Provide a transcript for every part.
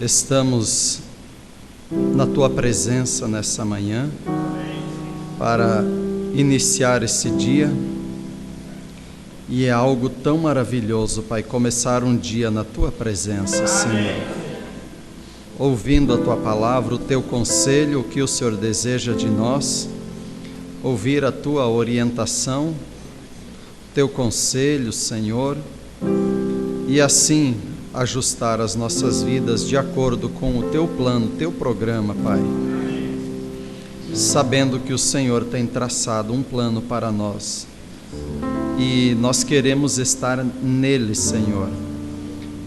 Estamos na Tua presença nessa manhã para iniciar esse dia, e é algo tão maravilhoso, Pai, começar um dia na Tua presença, Senhor, ouvindo a Tua palavra, o Teu conselho, o que o Senhor deseja de nós, ouvir a Tua orientação, o Teu conselho, Senhor, e assim ajustar as nossas vidas de acordo com o Teu plano, o Teu programa, Pai, sabendo que o Senhor tem traçado um plano para nós, e nós queremos estar nele, Senhor,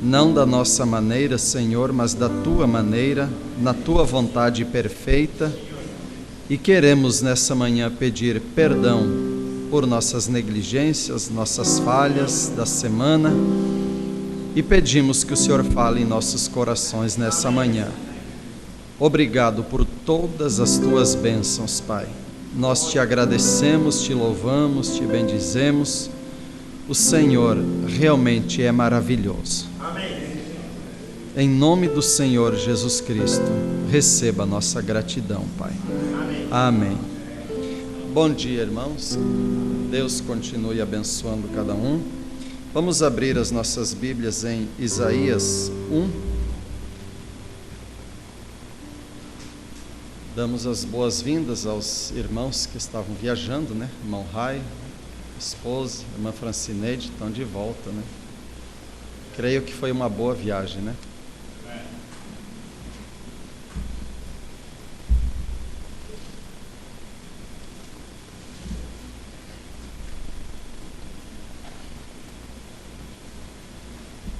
não da nossa maneira, Senhor, mas da Tua maneira, na Tua vontade perfeita, e queremos nessa manhã pedir perdão por nossas negligências, nossas falhas da semana, e pedimos que o Senhor fale em nossos corações nessa manhã. Obrigado por todas as Tuas bênçãos, Pai. Nós Te agradecemos, Te louvamos, Te bendizemos. O Senhor realmente é maravilhoso. Amém. Em nome do Senhor Jesus Cristo, receba a nossa gratidão, Pai. Amém. Amém. Bom dia, irmãos. Deus continue abençoando cada um. Vamos abrir as nossas Bíblias em Isaías 1. Damos as boas-vindas aos irmãos que estavam viajando, né? Irmão Rai, esposa, irmã Francineide, estão de volta, né? Creio que foi uma boa viagem, né?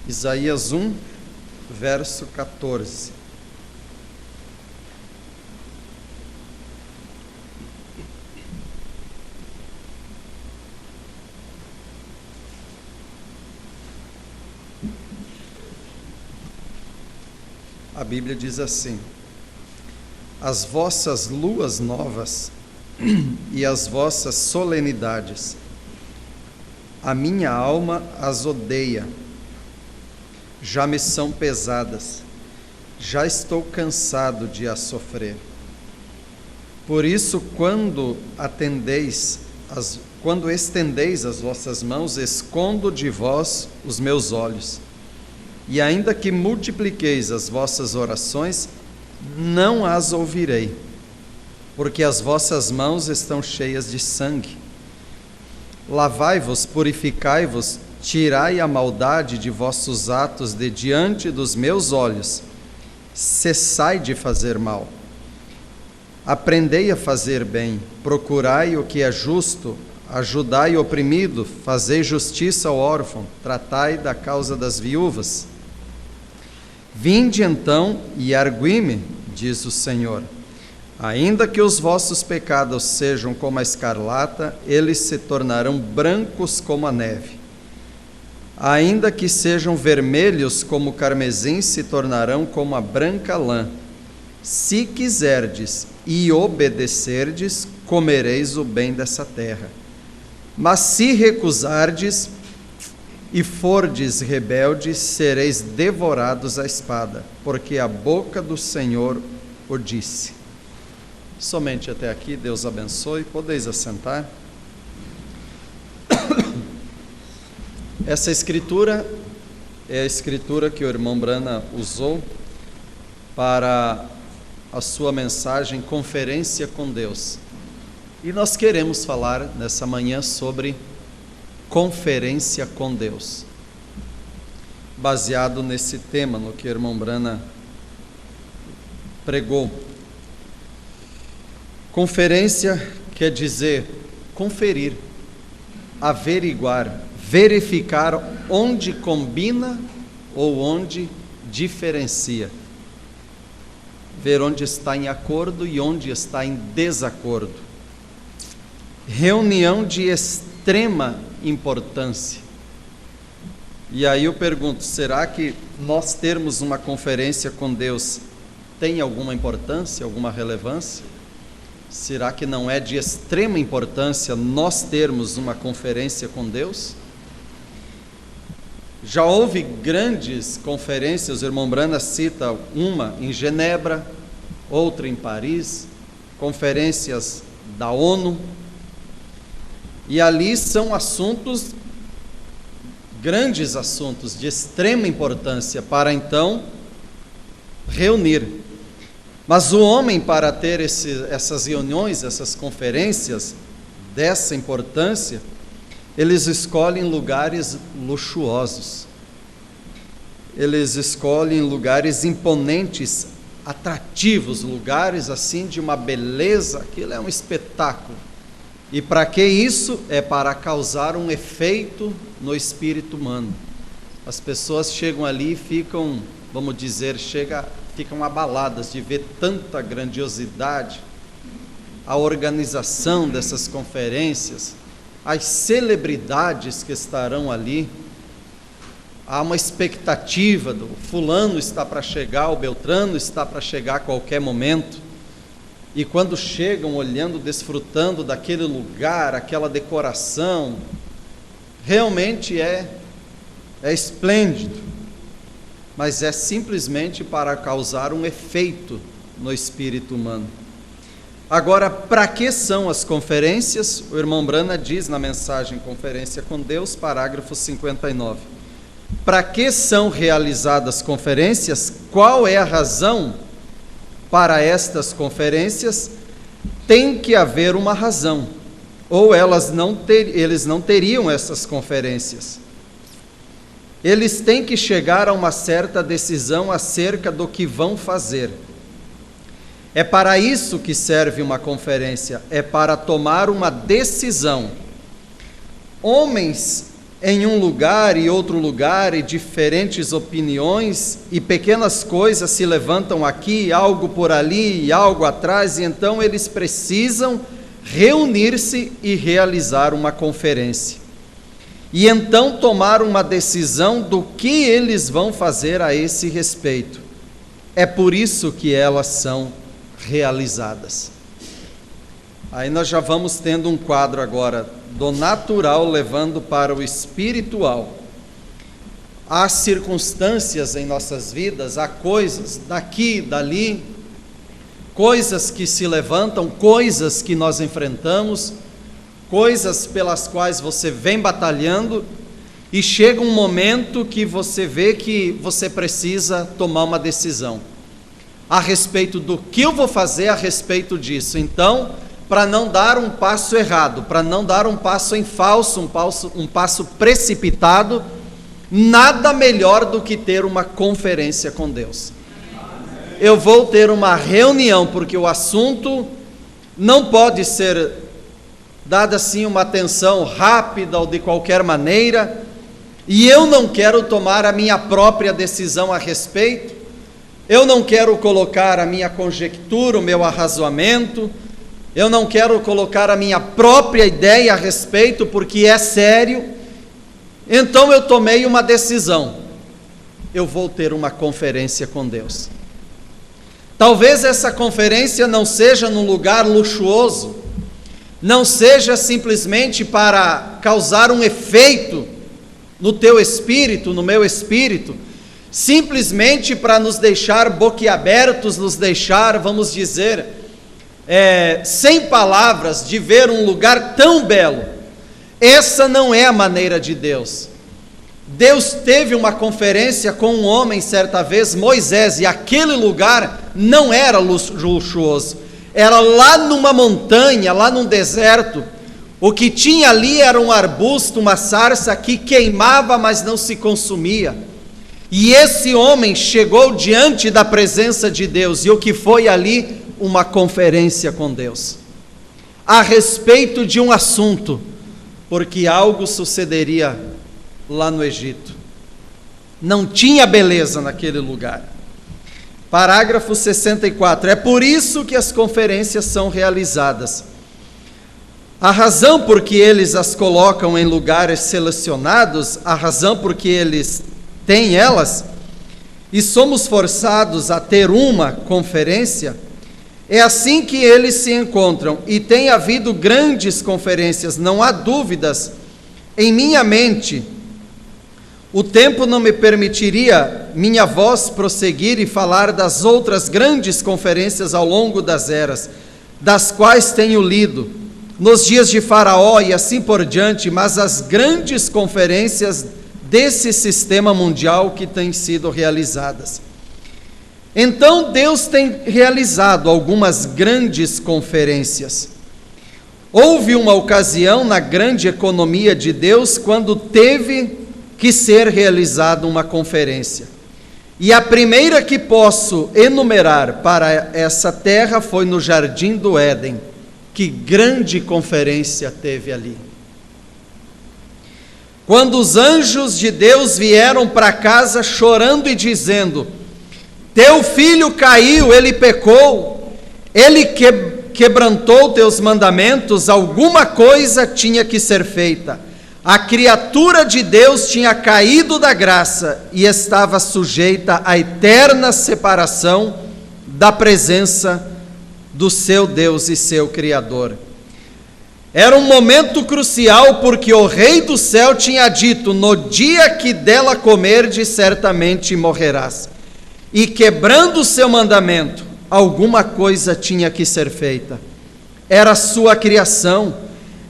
Isaías 1, verso 14. A Bíblia diz assim: as vossas luas novas e as vossas solenidades, a minha alma as odeia, já me são pesadas, já estou cansado de as sofrer. Por isso, quando estendeis as vossas mãos, escondo de vós os meus olhos. E ainda que multipliqueis as vossas orações, não as ouvirei, porque as vossas mãos estão cheias de sangue. Lavai-vos, purificai-vos, tirai a maldade de vossos atos de diante dos meus olhos. Cessai de fazer mal. Aprendei a fazer bem, procurai o que é justo, ajudai o oprimido, fazei justiça ao órfão, tratai da causa das viúvas. Vinde então e argui-me, diz o Senhor. Ainda que os vossos pecados sejam como a escarlata, eles se tornarão brancos como a neve. Ainda que sejam vermelhos como o carmesim, se tornarão como a branca lã. Se quiserdes e obedecerdes, comereis o bem dessa terra. Mas se recusardes e fordes rebeldes, sereis devorados à espada, porque a boca do Senhor o disse. Somente até aqui, Deus abençoe. Podeis assentar. Essa escritura é a escritura que o irmão Brana usou para a sua mensagem Conferência com Deus. E nós queremos falar nessa manhã sobre conferência com Deus, baseado nesse tema, no que o irmão Brana pregou. Conferência quer dizer conferir, averiguar, verificar onde combina ou onde diferencia, ver onde está em acordo e onde está em desacordo. Reunião de extrema importância. E aí eu pergunto, será que nós termos uma conferência com Deus tem alguma importância, alguma relevância? Será que não é de extrema importância nós termos uma conferência com Deus? Já houve grandes conferências, o irmão Brana cita uma em Genebra, outra em Paris, conferências da ONU, e ali são assuntos, grandes assuntos, de extrema importância, para então reunir. Mas o homem, para ter essas reuniões, essas conferências dessa importância, eles escolhem lugares luxuosos, eles escolhem lugares imponentes, atrativos, lugares assim de uma beleza, aquilo é um espetáculo. E para que isso? É para causar um efeito no espírito humano. As pessoas chegam ali e ficam, vamos dizer, ficam abaladas de ver tanta grandiosidade, a organização dessas conferências, as celebridades que estarão ali. Há uma expectativa do fulano está para chegar, o Beltrano está para chegar a qualquer momento. E quando chegam, olhando, desfrutando daquele lugar, aquela decoração, realmente é esplêndido, mas é simplesmente para causar um efeito no espírito humano. Agora, para que são as conferências? O irmão Brana diz na mensagem Conferência com Deus, parágrafo 59. Para que são realizadas conferências? Qual é a razão para estas conferências? Tem que haver uma razão, ou eles não teriam essas conferências. Eles têm que chegar a uma certa decisão acerca do que vão fazer. É para isso que serve uma conferência, é para tomar uma decisão. Homens em um lugar e outro lugar, e diferentes opiniões, e pequenas coisas se levantam aqui, algo por ali, e algo atrás, e então eles precisam reunir-se e realizar uma conferência. E então tomar uma decisão do que eles vão fazer a esse respeito. É por isso que elas são realizadas. Aí nós já vamos tendo um quadro agora do natural levando para o espiritual. Há circunstâncias em nossas vidas, há coisas daqui, dali, coisas que se levantam, coisas que nós enfrentamos, coisas pelas quais você vem batalhando, e chega um momento que você vê que você precisa tomar uma decisão a respeito do que eu vou fazer a respeito disso. Então, para não dar um passo errado, para não dar um passo em falso, um passo precipitado, nada melhor do que ter uma conferência com Deus. Eu vou ter uma reunião, porque o assunto não pode ser dado assim uma atenção rápida ou de qualquer maneira, e eu não quero tomar a minha própria decisão a respeito, eu não quero colocar a minha conjectura, o meu arrazoamento, eu não quero colocar a minha própria ideia a respeito, porque é sério. Então eu tomei uma decisão, eu vou ter uma conferência com Deus. Talvez essa conferência não seja num lugar luxuoso, não seja simplesmente para causar um efeito no teu espírito, no meu espírito, simplesmente para nos deixar boquiabertos, nos deixar, vamos dizer, sem palavras, de ver um lugar tão belo. Essa não é a maneira de Deus. Deus teve uma conferência com um homem certa vez, Moisés, e aquele lugar não era luxuoso, era lá numa montanha, lá num deserto. O que tinha ali era um arbusto, uma sarça que queimava, mas não se consumia. E esse homem chegou diante da presença de Deus, e o que foi ali? Uma conferência com Deus, a respeito de um assunto, porque algo sucederia lá no Egito. Não tinha beleza naquele lugar. Parágrafo 64. É por isso que as conferências são realizadas. A razão por que eles as colocam em lugares selecionados, a razão por que eles têm elas, e somos forçados a ter uma conferência, é assim que eles se encontram, e tem havido grandes conferências, não há dúvidas em minha mente. O tempo não me permitiria minha voz prosseguir e falar das outras grandes conferências ao longo das eras, das quais tenho lido, nos dias de Faraó e assim por diante, mas as grandes conferências desse sistema mundial que têm sido realizadas. Então Deus tem realizado algumas grandes conferências. Houve uma ocasião na grande economia de Deus quando teve que ser realizada uma conferência. E a primeira que posso enumerar para essa terra foi no Jardim do Éden. Que grande conferência teve ali. Quando os anjos de Deus vieram para casa chorando e dizendo: teu filho caiu, ele pecou, ele quebrantou teus mandamentos, alguma coisa tinha que ser feita. A criatura de Deus tinha caído da graça e estava sujeita à eterna separação da presença do seu Deus e seu Criador. Era um momento crucial, porque o Rei do céu tinha dito: no dia que dela comerdes, certamente morrerás. E quebrando o seu mandamento, alguma coisa tinha que ser feita. Era a sua criação,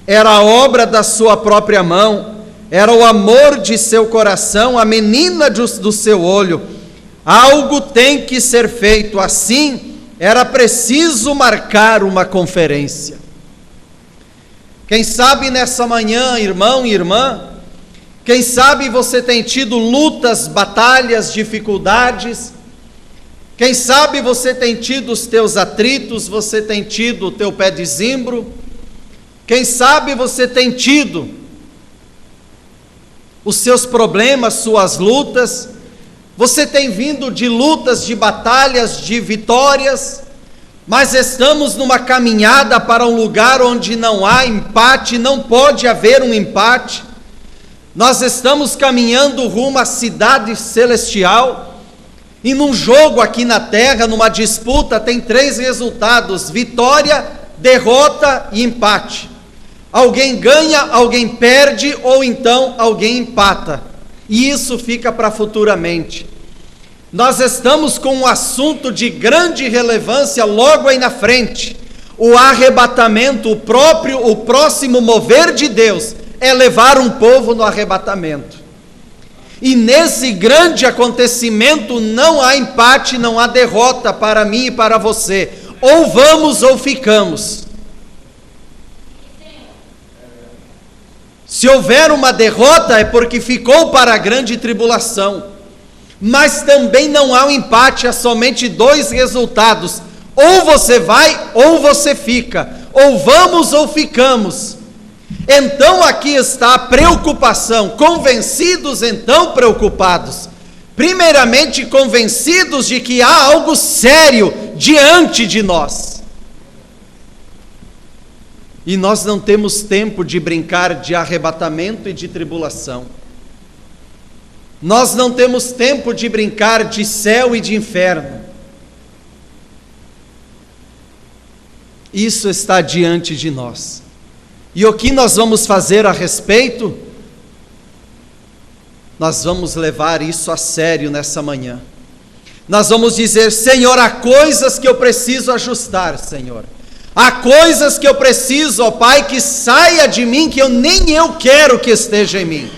era a obra da sua própria mão, era o amor de seu coração, a menina do seu olho. Algo tem que ser feito, assim era preciso marcar uma conferência. Quem sabe nessa manhã, irmão e irmã, quem sabe você tem tido lutas, batalhas, dificuldades, quem sabe você tem tido os teus atritos, você tem tido o teu pé de zimbro, quem sabe você tem tido os seus problemas, suas lutas, você tem vindo de lutas, de batalhas, de vitórias, mas estamos numa caminhada para um lugar onde não há empate, não pode haver um empate. Nós estamos caminhando rumo à cidade celestial, e num jogo aqui na terra, numa disputa, tem 3 resultados: vitória, derrota e empate. Alguém ganha, alguém perde, ou então alguém empata. E isso fica para futuramente. Nós estamos com um assunto de grande relevância logo aí na frente. O arrebatamento, o próximo mover de Deus é levar um povo no arrebatamento. E nesse grande acontecimento não há empate, não há derrota para mim e para você. Ou vamos ou ficamos. Se houver uma derrota é porque ficou para a grande tribulação. Mas também não há um empate, há somente 2 resultados: ou você vai ou você fica, ou vamos ou ficamos. Então aqui está a preocupação, convencidos então preocupados, primeiramente convencidos de que há algo sério diante de nós. E nós não temos tempo de brincar de arrebatamento e de tribulação. Nós não temos tempo de brincar de céu e de inferno. Isso está diante de nós. E o que nós vamos fazer a respeito? Nós vamos levar isso a sério nessa manhã. Nós vamos dizer: Senhor, há coisas que eu preciso ajustar, Senhor. Há coisas que eu preciso, ó Pai, que saia de mim, que nem eu quero que esteja em mim.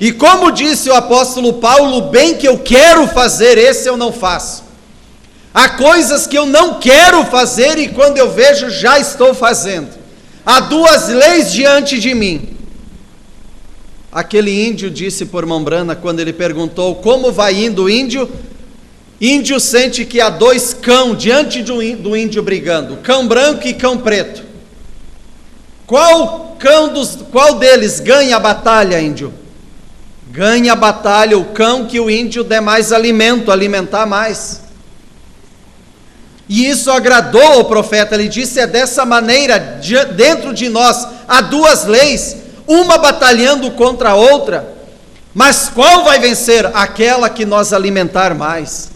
E como disse o apóstolo Paulo, o bem que eu quero fazer, esse eu não faço. Há coisas que eu não quero fazer e quando eu vejo, já estou fazendo. Há 2 leis diante de mim. Aquele índio disse por mão brana, quando ele perguntou como vai indo o índio, índio sente que há 2 cão diante do índio brigando, cão branco e cão preto. Qual deles ganha a batalha, índio? Ganha a batalha o cão que o índio der mais alimento, alimentar mais. E isso agradou ao profeta. Ele disse: é dessa maneira, dentro de nós há 2 leis, uma batalhando contra a outra, mas qual vai vencer? Aquela que nós alimentar mais.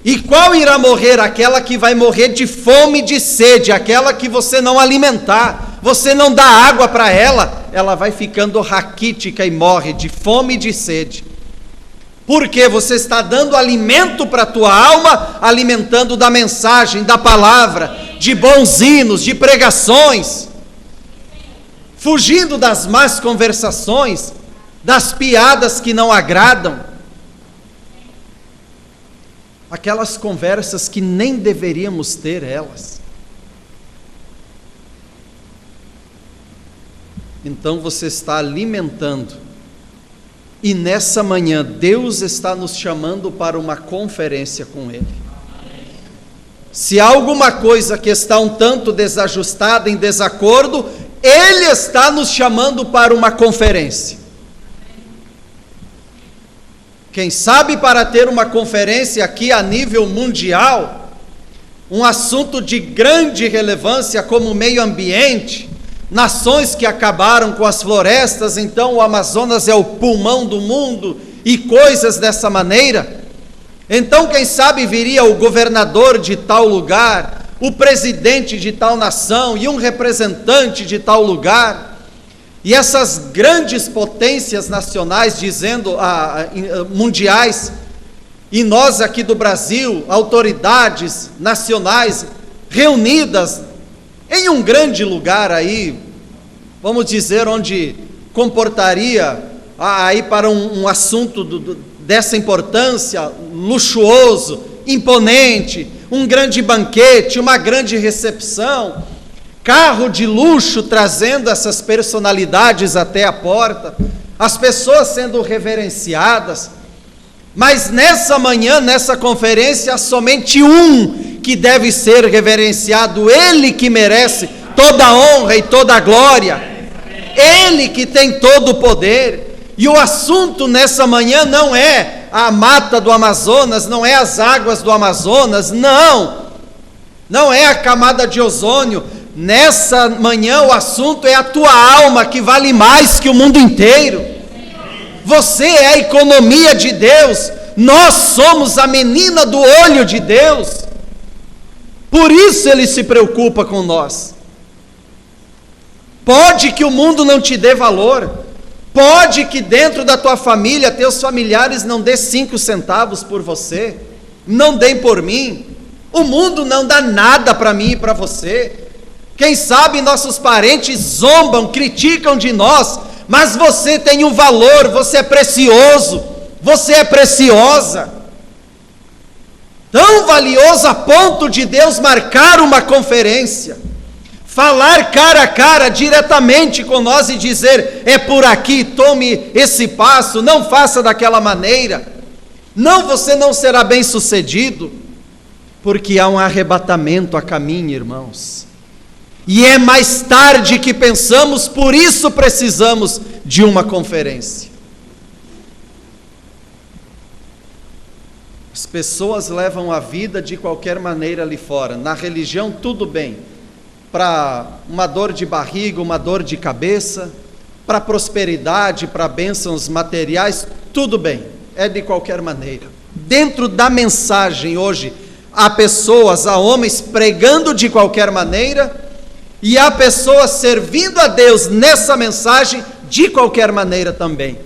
E qual irá morrer? Aquela que vai morrer de fome e de sede, aquela que você não alimentar, você não dá água para ela ela vai ficando raquítica e morre de fome e de sede. Porque você está dando alimento para a tua alma, alimentando da mensagem, da palavra, de bons hinos, de pregações, fugindo das más conversações, das piadas que não agradam, aquelas conversas que nem deveríamos ter elas. Então você está alimentando. E nessa manhã, Deus está nos chamando para uma conferência com Ele. Se há alguma coisa que está um tanto desajustada, em desacordo, Ele está nos chamando para uma conferência. Quem sabe para ter uma conferência aqui a nível mundial, um assunto de grande relevância como o meio ambiente, nações que acabaram com as florestas, então o Amazonas é o pulmão do mundo, e coisas dessa maneira. Então quem sabe viria o governador de tal lugar, o presidente de tal nação e um representante de tal lugar, e essas grandes potências nacionais dizendo, mundiais, e nós aqui do Brasil, autoridades nacionais reunidas em um grande lugar aí, vamos dizer, onde comportaria aí para um assunto dessa importância, luxuoso, imponente, um grande banquete, uma grande recepção, carro de luxo trazendo essas personalidades até a porta, as pessoas sendo reverenciadas. Mas nessa manhã, nessa conferência, há somente um que deve ser reverenciado, Ele que merece toda a honra e toda a glória, Ele que tem todo o poder. E o assunto nessa manhã não é a mata do Amazonas, não é as águas do Amazonas, não é a camada de ozônio. Nessa manhã o assunto é a tua alma, que vale mais que o mundo inteiro. Você é a economia de Deus, nós somos a menina do olho de Deus. Por isso Ele se preocupa com nós. Pode que o mundo não te dê valor, pode que dentro da tua família, teus familiares não dê 5 centavos por você, não deem por mim, o mundo não dá nada para mim e para você. Quem sabe nossos parentes zombam, criticam de nós, mas você tem um valor, você é precioso, você é preciosa, tão valioso a ponto de Deus marcar uma conferência, falar cara a cara diretamente com nós e dizer: é por aqui, tome esse passo, não faça daquela maneira, não, você não será bem sucedido, porque há um arrebatamento a caminho, irmãos, e é mais tarde que pensamos, por isso precisamos de uma conferência. As pessoas levam a vida de qualquer maneira ali fora, na religião tudo bem, para uma dor de barriga, uma dor de cabeça, para prosperidade, para bênçãos materiais, tudo bem, é de qualquer maneira. Dentro da mensagem hoje, há pessoas, há homens pregando de qualquer maneira, e há pessoas servindo a Deus nessa mensagem de qualquer maneira também.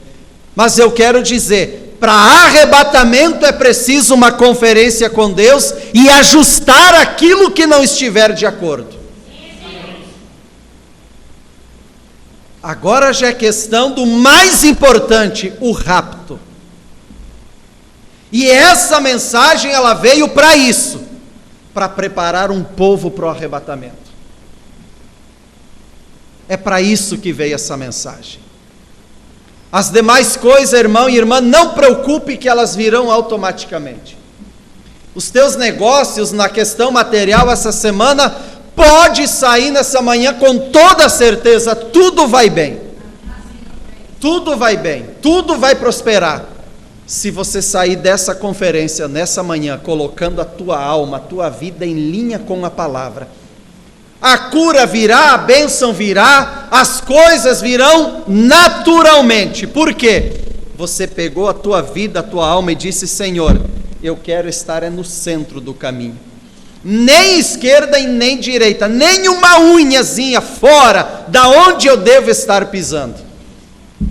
Mas eu quero dizer, para arrebatamento é preciso uma conferência com Deus e ajustar aquilo que não estiver de acordo. Agora já é questão do mais importante, o rapto. E essa mensagem ela veio para isso, para preparar um povo para o arrebatamento. É para isso que veio essa mensagem. As demais coisas, irmão e irmã, não preocupe que elas virão automaticamente. Os teus negócios na questão material essa semana, pode sair nessa manhã com toda certeza, tudo vai bem. Tudo vai bem, tudo vai prosperar. Se você sair dessa conferência nessa manhã, colocando a tua alma, a tua vida em linha com a palavra, a cura virá, a bênção virá, as coisas virão naturalmente. Por quê? Você pegou a tua vida, a tua alma e disse: Senhor, eu quero estar no centro do caminho. nem esquerda e nem direita, nem uma unhazinha fora da onde eu devo estar pisando.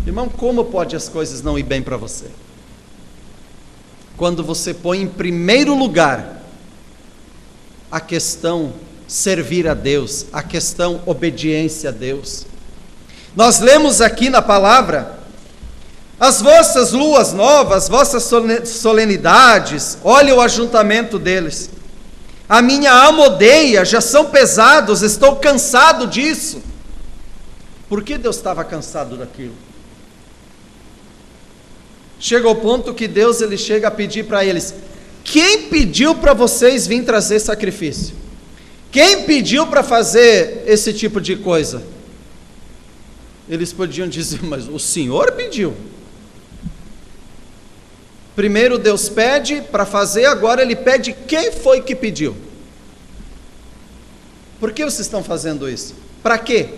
Irmão, como pode as coisas não ir bem para você? Quando você põe em primeiro lugar a questão servir a Deus, a questão obediência a Deus. Nós lemos aqui na palavra: as vossas luas novas, vossas solenidades, olha o ajuntamento deles. A minha alma odeia, já são pesados, estou cansado disso. Por que Deus estava cansado daquilo? Chega ao ponto que Deus ele chega a pedir para eles: quem pediu para vocês vir trazer sacrifício? Quem pediu para fazer esse tipo de coisa? Eles podiam dizer: mas o Senhor pediu. Primeiro Deus pede para fazer, agora Ele pede quem foi que pediu. Por que vocês estão fazendo isso? Para quê?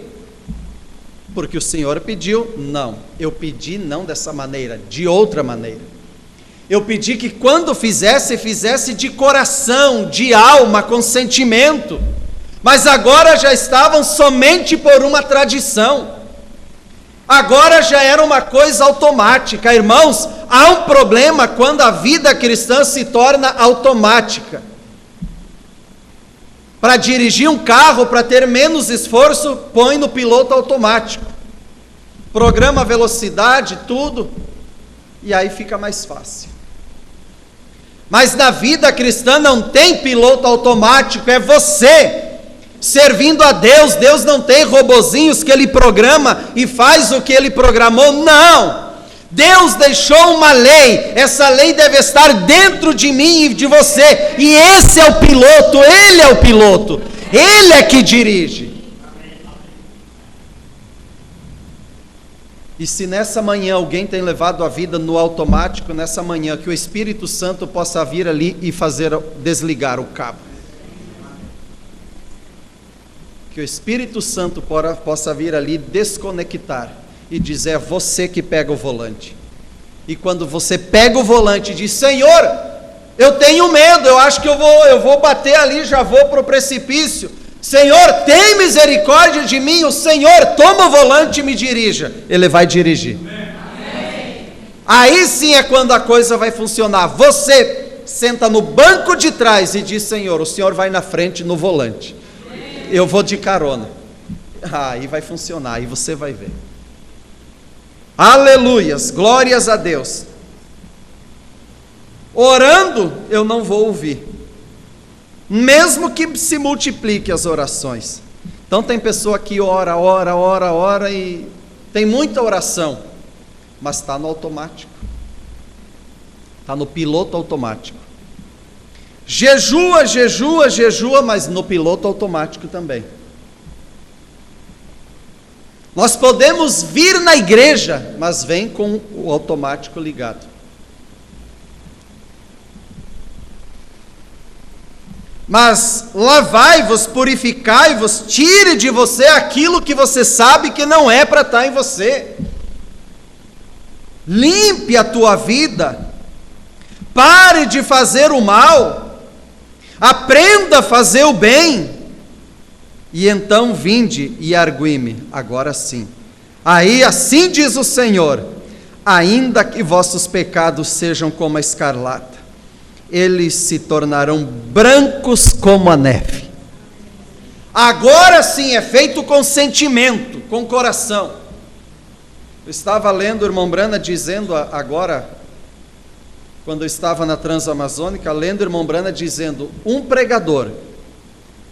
Porque o Senhor pediu? Não, eu pedi não dessa maneira, de outra maneira. Eu pedi que quando fizesse de coração, de alma, com sentimento. Mas agora já estavam somente por uma tradição. Agora já era uma coisa automática. Irmãos, há um problema quando a vida cristã se torna automática. Para dirigir um carro, para ter menos esforço, põe no piloto automático. Programa a velocidade, tudo, e aí fica mais fácil. Mas na vida cristã não tem piloto automático, é você servindo a Deus. Deus não tem robozinhos que Ele programa e faz o que Ele programou, não. Deus deixou uma lei, essa lei deve estar dentro de mim e de você, e esse é o piloto, Ele é o piloto, Ele é que dirige. E se nessa manhã alguém tem levado a vida no automático, nessa manhã que o Espírito Santo possa vir ali e fazer desligar o cabo. Que o Espírito Santo possa vir ali desconectar e dizer: é você que pega o volante. E quando você pega o volante e diz: Senhor, eu tenho medo, eu acho que eu vou bater ali, já vou para o precipício. Senhor, tem misericórdia de mim. O Senhor toma o volante e me dirija. Ele vai dirigir. Amém. Aí sim é quando a coisa vai funcionar. Você senta no banco de trás e diz: Senhor, o Senhor vai na frente no volante. Eu vou de carona. Aí vai funcionar, aí você vai ver. Aleluias, glórias a Deus. Orando, eu não vou ouvir, mesmo que se multiplique as orações. Então tem pessoa que ora e tem muita oração, mas está no automático, está no piloto automático. Jejua, mas no piloto automático também. Nós podemos vir na igreja, mas vem com o automático ligado. Mas lavai-vos, purificai-vos, tire de você aquilo que você sabe que não é para estar em você. Limpe a tua vida. Pare de fazer o mal. Aprenda a fazer o bem. E então vinde e argui-me. Agora sim. Aí assim diz o Senhor: ainda que vossos pecados sejam como a escarlata, eles se tornarão brancos como a neve. Agora sim é feito com sentimento, com coração. Eu estava lendo o irmão Brana dizendo agora, quando eu estava na Transamazônica, lendo o irmão Brana dizendo: um pregador,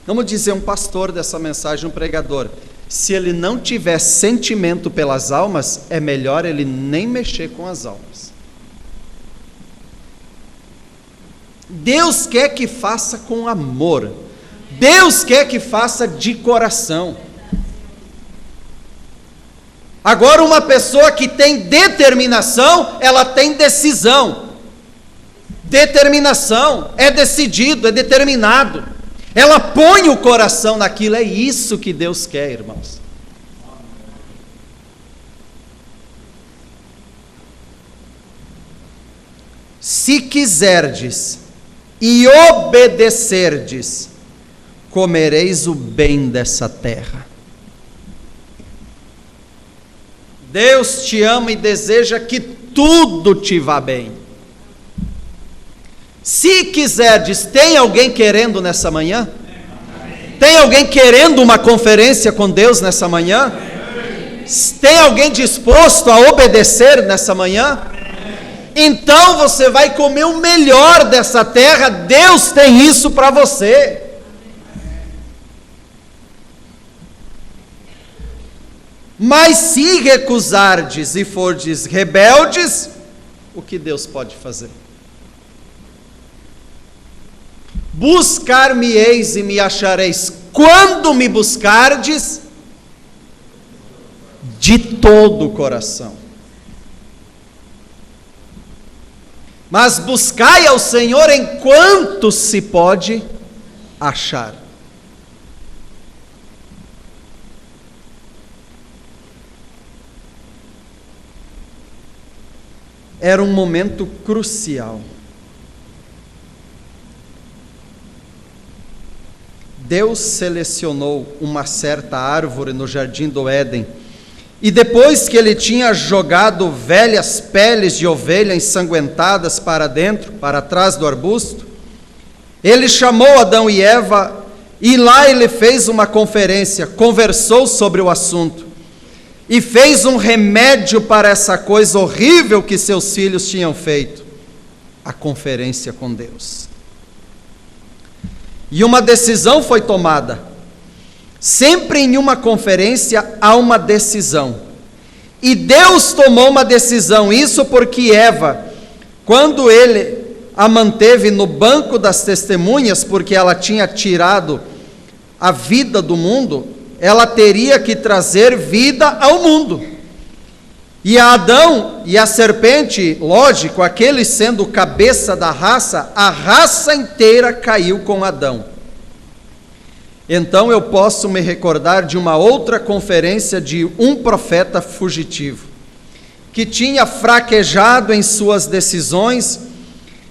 vamos dizer um pastor dessa mensagem, um pregador, se ele não tiver sentimento pelas almas, é melhor ele nem mexer com as almas. Deus quer que faça com amor. Deus quer que faça de coração. Agora, uma pessoa que tem determinação, ela tem decisão. Determinação, é decidido, é determinado. Ela põe o coração naquilo, é isso que Deus quer, irmãos. Se quiserdes e obedecerdes, comereis o bem dessa terra. Deus te ama e deseja que tudo te vá bem. Se quiserdes, tem alguém querendo nessa manhã? Tem alguém querendo uma conferência com Deus nessa manhã? Tem alguém disposto a obedecer nessa manhã? Então você vai comer o melhor dessa terra. Deus tem isso para você. Mas se recusardes e fordes rebeldes, o que Deus pode fazer? Buscar-me-eis e me achareis, quando me buscardes de todo o coração. Mas buscai ao Senhor enquanto se pode achar. Era um momento crucial. Deus selecionou uma certa árvore no jardim do Éden, e depois que ele tinha jogado velhas peles de ovelha ensanguentadas para dentro, para trás do arbusto, ele chamou Adão e Eva, e lá ele fez uma conferência, conversou sobre o assunto, e fez um remédio para essa coisa horrível que seus filhos tinham feito, a conferência com Deus. E uma decisão foi tomada. Sempre em uma conferência há uma decisão. E Deus tomou uma decisão, isso porque Eva, quando ele a manteve no banco das testemunhas, porque ela tinha tirado a vida do mundo, ela teria que trazer vida ao mundo. E a Adão e a serpente, lógico, aquele sendo cabeça da raça, a raça inteira caiu com Adão. Então eu posso me recordar de uma outra conferência de um profeta fugitivo, que tinha fraquejado em suas decisões.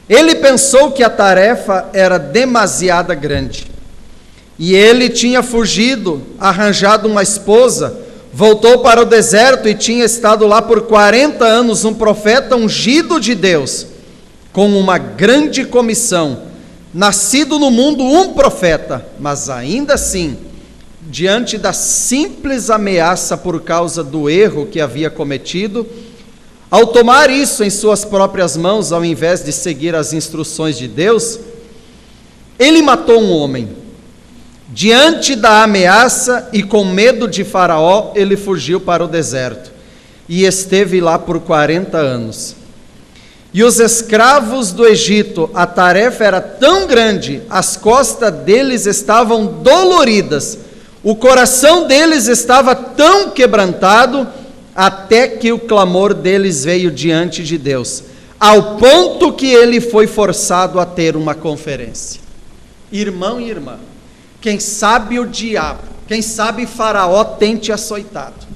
Ele pensou que a tarefa era demasiada grande, e ele tinha fugido, arranjado uma esposa, voltou para o deserto e tinha estado lá por 40 anos, um profeta ungido de Deus, com uma grande comissão, nascido no mundo um profeta, mas ainda assim, diante da simples ameaça por causa do erro que havia cometido, ao tomar isso em suas próprias mãos, ao invés de seguir as instruções de Deus, ele matou um homem. Diante da ameaça e com medo de Faraó, ele fugiu para o deserto e esteve lá por 40 anos. E os escravos do Egito, a tarefa era tão grande, as costas deles estavam doloridas, o coração deles estava tão quebrantado, até que o clamor deles veio diante de Deus, ao ponto que ele foi forçado a ter uma conferência. Irmão e irmã, quem sabe o diabo, quem sabe Faraó tem te açoitado,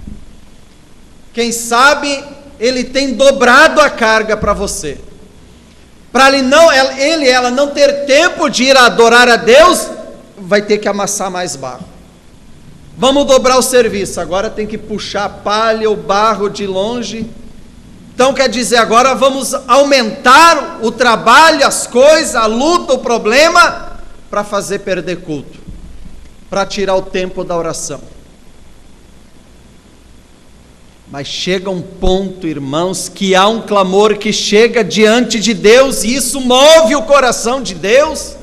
quem sabe ele tem dobrado a carga para você, para ela não ter tempo de ir adorar a Deus, vai ter que amassar mais barro. Vamos dobrar o serviço, agora tem que puxar a palha, o barro de longe. Então quer dizer, agora vamos aumentar o trabalho, as coisas, a luta, o problema, para fazer perder culto, para tirar o tempo da oração. Mas chega um ponto, irmãos, que há um clamor que chega diante de Deus, e isso move o coração de Deus.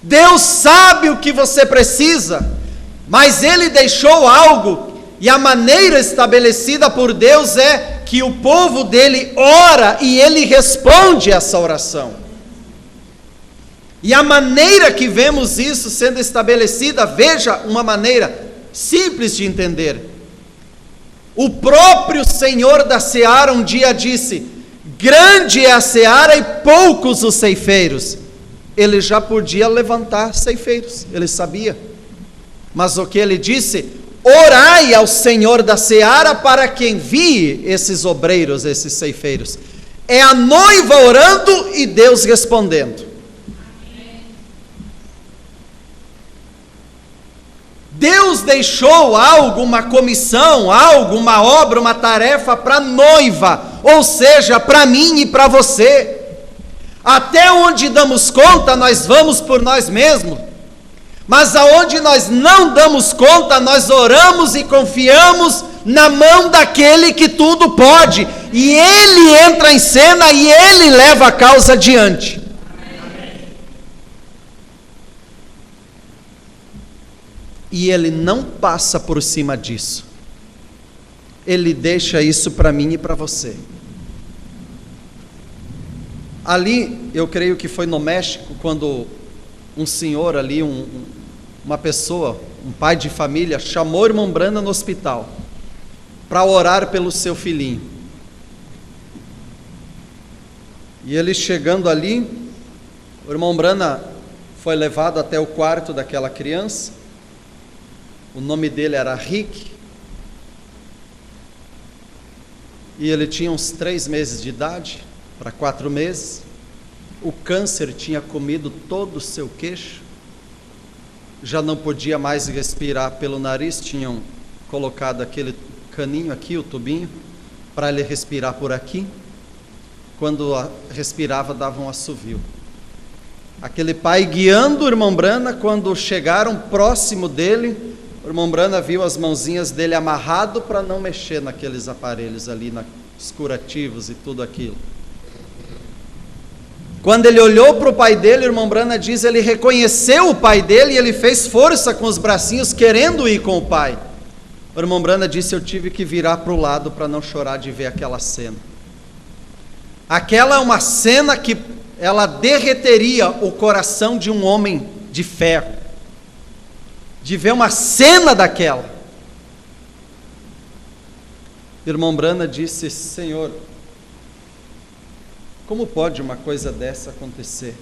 Deus sabe o que você precisa, mas Ele deixou algo, e a maneira estabelecida por Deus é que o povo dele ora e Ele responde essa oração. E a maneira que vemos isso sendo estabelecida, veja uma maneira simples de entender. O próprio Senhor da seara um dia disse: grande é a seara e poucos os ceifeiros. Ele já podia levantar ceifeiros, ele sabia. Mas o que ele disse? Orai ao Senhor da seara para que envie esses obreiros, esses ceifeiros. É a noiva orando e Deus respondendo. Deus deixou algo, uma comissão, algo, uma obra, uma tarefa para a noiva, ou seja, para mim e para você. Até onde damos conta, nós vamos por nós mesmos, mas aonde nós não damos conta, nós oramos e confiamos na mão daquele que tudo pode, e Ele entra em cena e Ele leva a causa adiante. E Ele não passa por cima disso. Ele deixa isso para mim e para você. Ali, eu creio que foi no México, quando um senhor ali, uma pessoa, um pai de família, chamou o irmão Branham no hospital para orar pelo seu filhinho. E ele chegando ali, o irmão Branham foi levado até o quarto daquela criança. O nome dele era Rick, e ele tinha uns 3 meses de idade, para 4 meses. O câncer tinha comido todo o seu queixo, já não podia mais respirar pelo nariz, tinham colocado aquele caninho aqui, o tubinho, para ele respirar por aqui. Quando respirava, dava um assovio. Aquele pai guiando o irmão Branham, quando chegaram próximo dele, o irmão Branham viu as mãozinhas dele amarrado para não mexer naqueles aparelhos ali, nos curativos e tudo aquilo. Quando ele olhou para o pai dele, o irmão Branham diz, ele reconheceu o pai dele e ele fez força com os bracinhos, querendo ir com o pai. O irmão Branham disse, eu tive que virar para o lado para não chorar de ver aquela cena. Aquela é uma cena que ela derreteria o coração de um homem de ferro, de ver uma cena daquela. O irmão Branham disse, Senhor, como pode uma coisa dessa acontecer?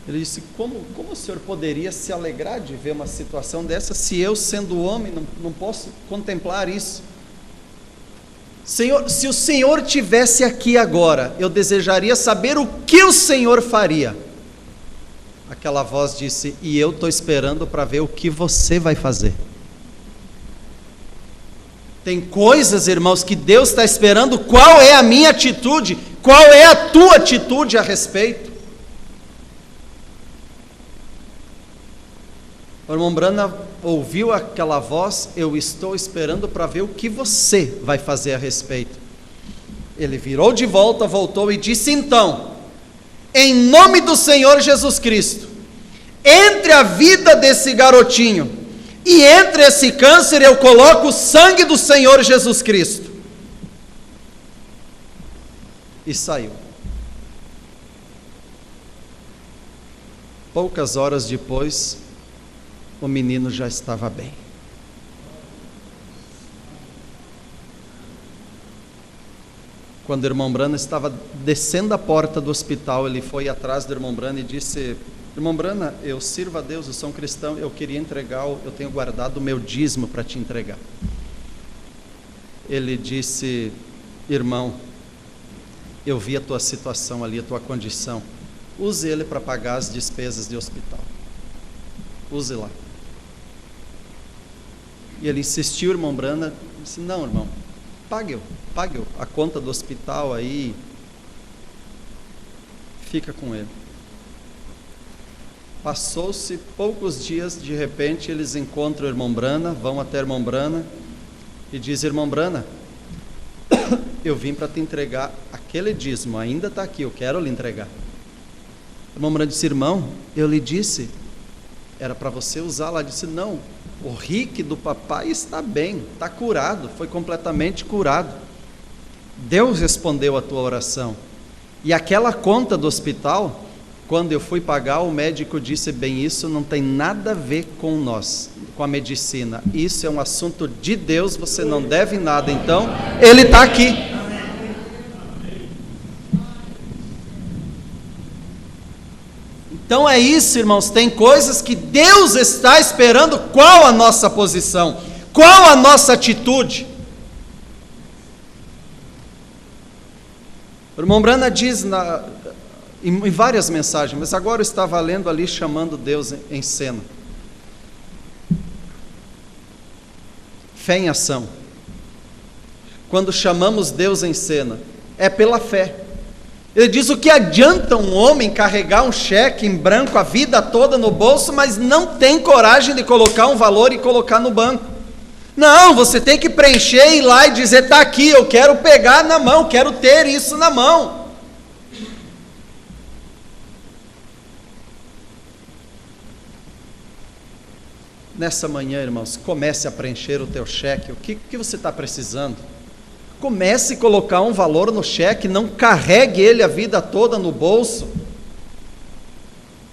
Ele disse, como o Senhor poderia se alegrar de ver uma situação dessa, se eu, sendo homem, não posso contemplar isso? Senhor, se o Senhor tivesse aqui agora, eu desejaria saber o que o Senhor faria. Aquela voz disse, e eu estou esperando para ver o que você vai fazer. Tem coisas, irmãos, que Deus está esperando. Qual é a minha atitude? Qual é a tua atitude a respeito? O irmão Branham ouviu aquela voz, eu estou esperando para ver o que você vai fazer a respeito. Ele virou de volta, voltou e disse, então, em nome do Senhor Jesus Cristo, entre a vida desse garotinho e entre esse câncer, eu coloco o sangue do Senhor Jesus Cristo. E saiu. Poucas horas depois, o menino já estava bem. Quando o irmão Branham estava descendo a porta do hospital, ele foi atrás do irmão Branham e disse, irmão Branham, eu sirvo a Deus, eu sou um cristão, eu queria entregar, eu tenho guardado o meu dízimo para te entregar. Ele disse, irmão, eu vi a tua situação ali, a tua condição, use ele para pagar as despesas de hospital, use lá. E ele insistiu, o irmão Branham disse, não, irmão, pague a conta do hospital aí, fica com ele. Passou-se poucos dias, de repente eles encontram o irmão Branham, vão até o irmão Branham e diz, irmão Branham, eu vim para te entregar aquele dízimo, ainda está aqui, eu quero lhe entregar. O irmão Branham disse, irmão, eu lhe disse, era para você usar lá. Disse, não, o Rick do papai está bem, está curado, foi completamente curado. Deus respondeu a tua oração. E aquela conta do hospital, quando eu fui pagar, o médico disse, bem, isso não tem nada a ver com nós, com a medicina, isso é um assunto de Deus, você não deve nada, então, ele está aqui. Então é isso, irmãos, tem coisas que Deus está esperando. Qual a nossa posição? Qual a nossa atitude? O irmão Branham diz em várias mensagens, mas agora eu estava lendo ali chamando Deus em cena. Fé em ação. Quando chamamos Deus em cena, é pela fé. Ele diz: o que adianta um homem carregar um cheque em branco a vida toda no bolso, mas não tem coragem de colocar um valor e colocar no banco? Não, você tem que preencher, ir lá e dizer: está aqui, eu quero pegar na mão, quero ter isso na mão. Nessa manhã, irmãos, comece a preencher o teu cheque. O que você está precisando? Comece a colocar um valor no cheque, não carregue ele a vida toda no bolso.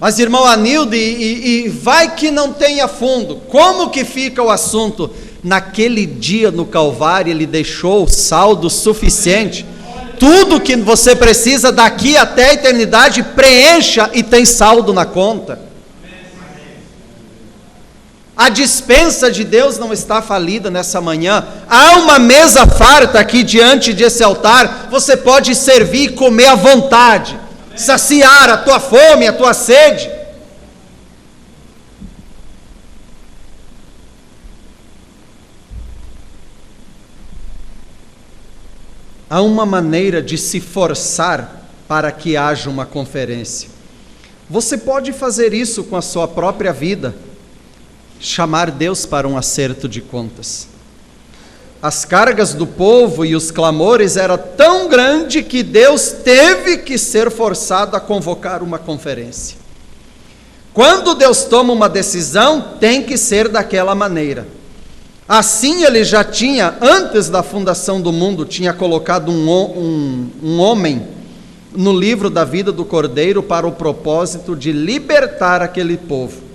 Mas, irmão Anildo, e vai que não tenha fundo. Como que fica o assunto? Naquele dia no Calvário, ele deixou o saldo suficiente. Tudo que você precisa daqui até a eternidade, preencha e tem saldo na conta. A despensa de Deus não está falida nessa manhã. Há uma mesa farta aqui diante desse altar. Você pode servir e comer à vontade, saciar a tua fome, a tua sede. Há uma maneira de se forçar para que haja uma conferência. Você pode fazer isso com a sua própria vida. Chamar Deus para um acerto de contas. As cargas do povo e os clamores eram tão grandes que Deus teve que ser forçado a convocar uma conferência. Quando Deus toma uma decisão, tem que ser daquela maneira. Assim ele já tinha, antes da fundação do mundo, tinha colocado um homem no livro da vida do Cordeiro para o propósito de libertar aquele povo.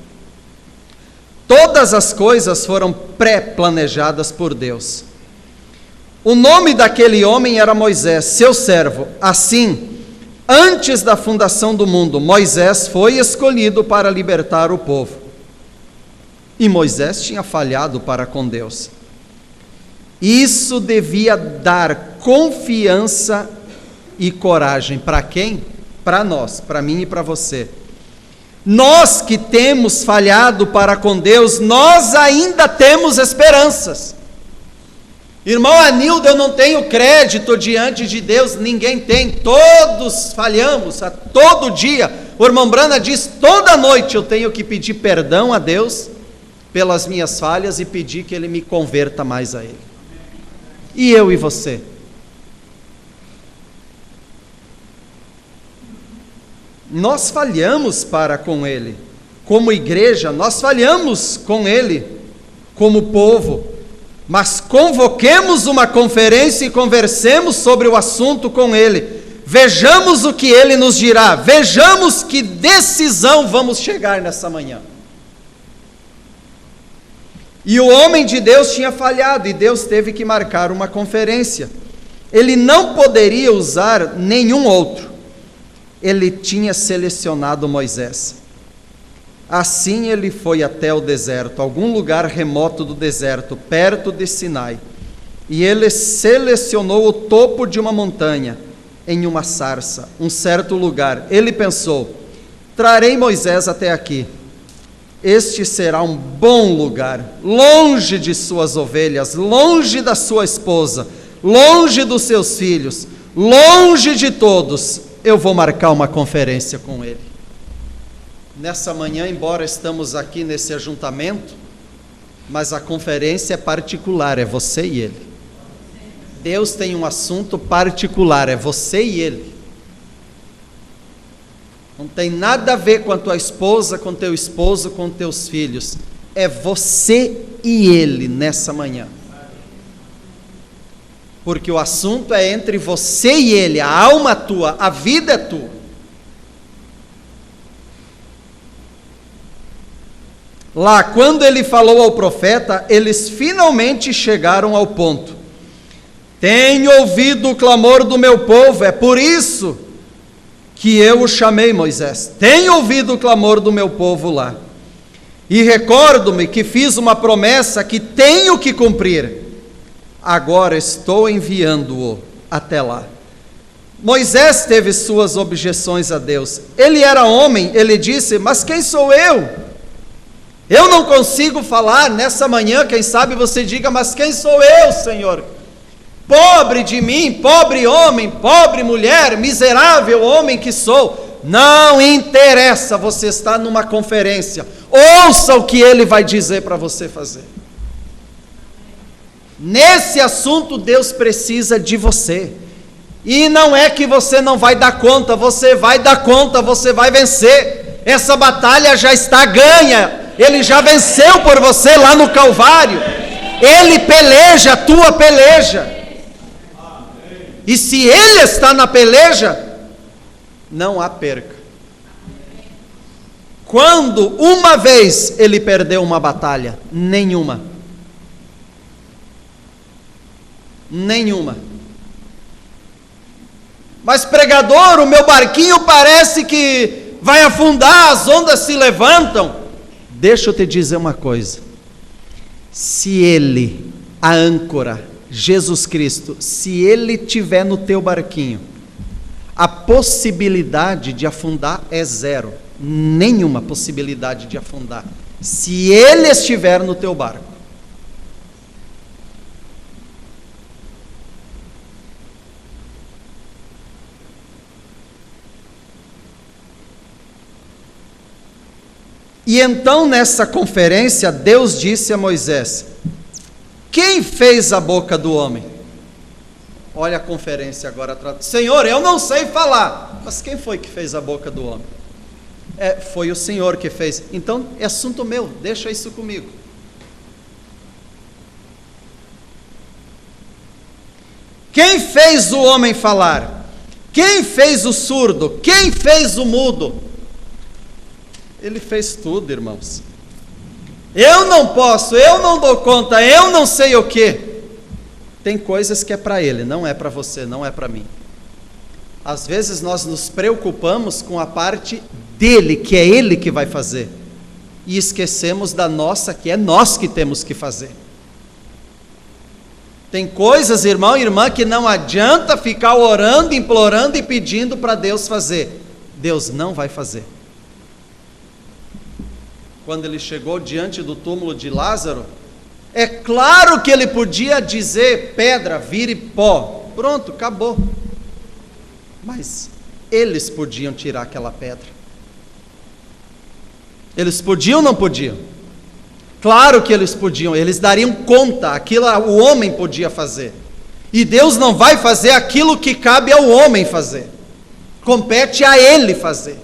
Todas as coisas foram pré-planejadas por Deus. O nome daquele homem era Moisés, seu servo. Assim, antes da fundação do mundo, Moisés foi escolhido para libertar o povo. E Moisés tinha falhado para com Deus. Isso devia dar confiança e coragem. Para quem? Para nós, para mim e para você. Nós que temos falhado para com Deus, nós ainda temos esperanças. Irmão Anildo, eu não tenho crédito diante de Deus, ninguém tem, todos falhamos, a todo dia. O irmão Brana diz: toda noite eu tenho que pedir perdão a Deus pelas minhas falhas e pedir que Ele me converta mais a Ele. E eu e você? Nós falhamos para com Ele, como igreja, nós falhamos com Ele, como povo, mas convoquemos uma conferência e conversemos sobre o assunto com Ele, vejamos o que Ele nos dirá, vejamos que decisão vamos chegar nessa manhã. E o homem de Deus tinha falhado, e Deus teve que marcar uma conferência. Ele não poderia usar nenhum outro. Ele tinha selecionado Moisés. Assim ele foi até o deserto, algum lugar remoto do deserto, perto de Sinai. E ele selecionou o topo de uma montanha, em uma sarça, um certo lugar. Ele pensou: trarei Moisés até aqui. Este será um bom lugar, longe de suas ovelhas, longe da sua esposa, longe dos seus filhos, longe de todos. Eu vou marcar uma conferência com ele. Nessa manhã, embora estamos aqui nesse ajuntamento, mas a conferência é particular, é você e ele. Deus tem um assunto particular, é você e ele. Não tem nada a ver com a tua esposa, com teu esposo, com teus filhos. É você e ele nessa manhã. Porque o assunto é entre você e ele, a alma é tua, a vida é tua. Lá, quando ele falou ao profeta, eles finalmente chegaram ao ponto. Tenho ouvido o clamor do meu povo, é por isso que eu o chamei, Moisés. Tenho ouvido o clamor do meu povo lá. E recordo-me que fiz uma promessa que tenho que cumprir. Agora estou enviando-o até lá. Moisés teve suas objeções a Deus. Ele era homem, ele disse: mas quem sou eu? Eu não consigo falar. Nessa manhã, quem sabe você diga: mas quem sou eu, Senhor? Pobre de mim, pobre homem, pobre mulher, miserável homem que sou. Não interessa, você está numa conferência, ouça o que ele vai dizer para você fazer. Nesse assunto, Deus precisa de você. E não é que você não vai dar conta, você vai dar conta, você vai vencer. Essa batalha já está ganha, ele já venceu por você lá no Calvário. Ele peleja a tua peleja. E se ele está na peleja, não há perca. Quando uma vez ele perdeu uma batalha? Nenhuma. Nenhuma. Mas pregador, o meu barquinho parece que vai afundar, as ondas se levantam. Deixa eu te dizer uma coisa. Se ele, a âncora, Jesus Cristo, se ele tiver no teu barquinho, a possibilidade de afundar é zero. Nenhuma possibilidade de afundar. Se ele estiver no teu barco. E então, nessa conferência, Deus disse a Moisés: quem fez a boca do homem? Olha a conferência agora. Senhor, eu não sei falar. Mas quem foi que fez a boca do homem? Foi o Senhor que fez. Então, é assunto meu, deixa isso comigo. Quem fez o homem falar? Quem fez o surdo? Quem fez o mudo? Ele fez tudo, irmãos. Eu não posso, eu não dou conta, eu não sei o que. Tem coisas que é para ele, não é para você, não é para mim. Às vezes nós nos preocupamos com a parte dele, que é ele que vai fazer, e esquecemos da nossa, que é nós que temos que fazer. Tem coisas, irmão e irmã, que não adianta ficar orando, implorando e pedindo para Deus fazer. Deus não vai fazer. Quando ele chegou diante do túmulo de Lázaro, é claro que ele podia dizer: pedra, vire pó. Pronto, acabou. Mas eles podiam tirar aquela pedra. Eles podiam ou não podiam? Claro que eles podiam, eles dariam conta, aquilo o homem podia fazer. E Deus não vai fazer aquilo que cabe ao homem fazer. Compete a ele fazer.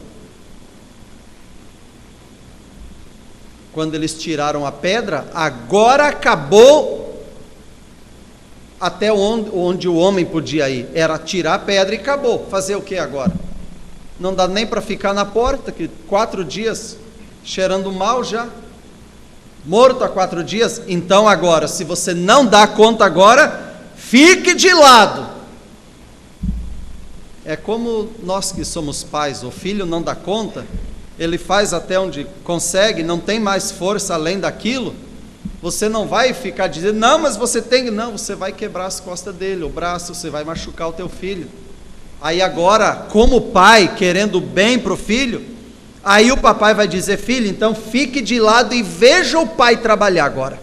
Quando eles tiraram a pedra, agora acabou até onde o homem podia ir. Era tirar a pedra e acabou. Fazer o que agora? Não dá nem para ficar na porta, que 4 dias cheirando mal já. Morto há 4 dias. Então agora, se você não dá conta agora, fique de lado. É como nós que somos pais, o filho não dá conta, ele faz até onde consegue, não tem mais força além daquilo, você não vai ficar dizendo: não, mas você tem, não, você vai quebrar as costas dele, o braço, você vai machucar o teu filho. Aí agora, como pai, querendo o bem para o filho, aí o papai vai dizer: filho, então fique de lado e veja o pai trabalhar agora.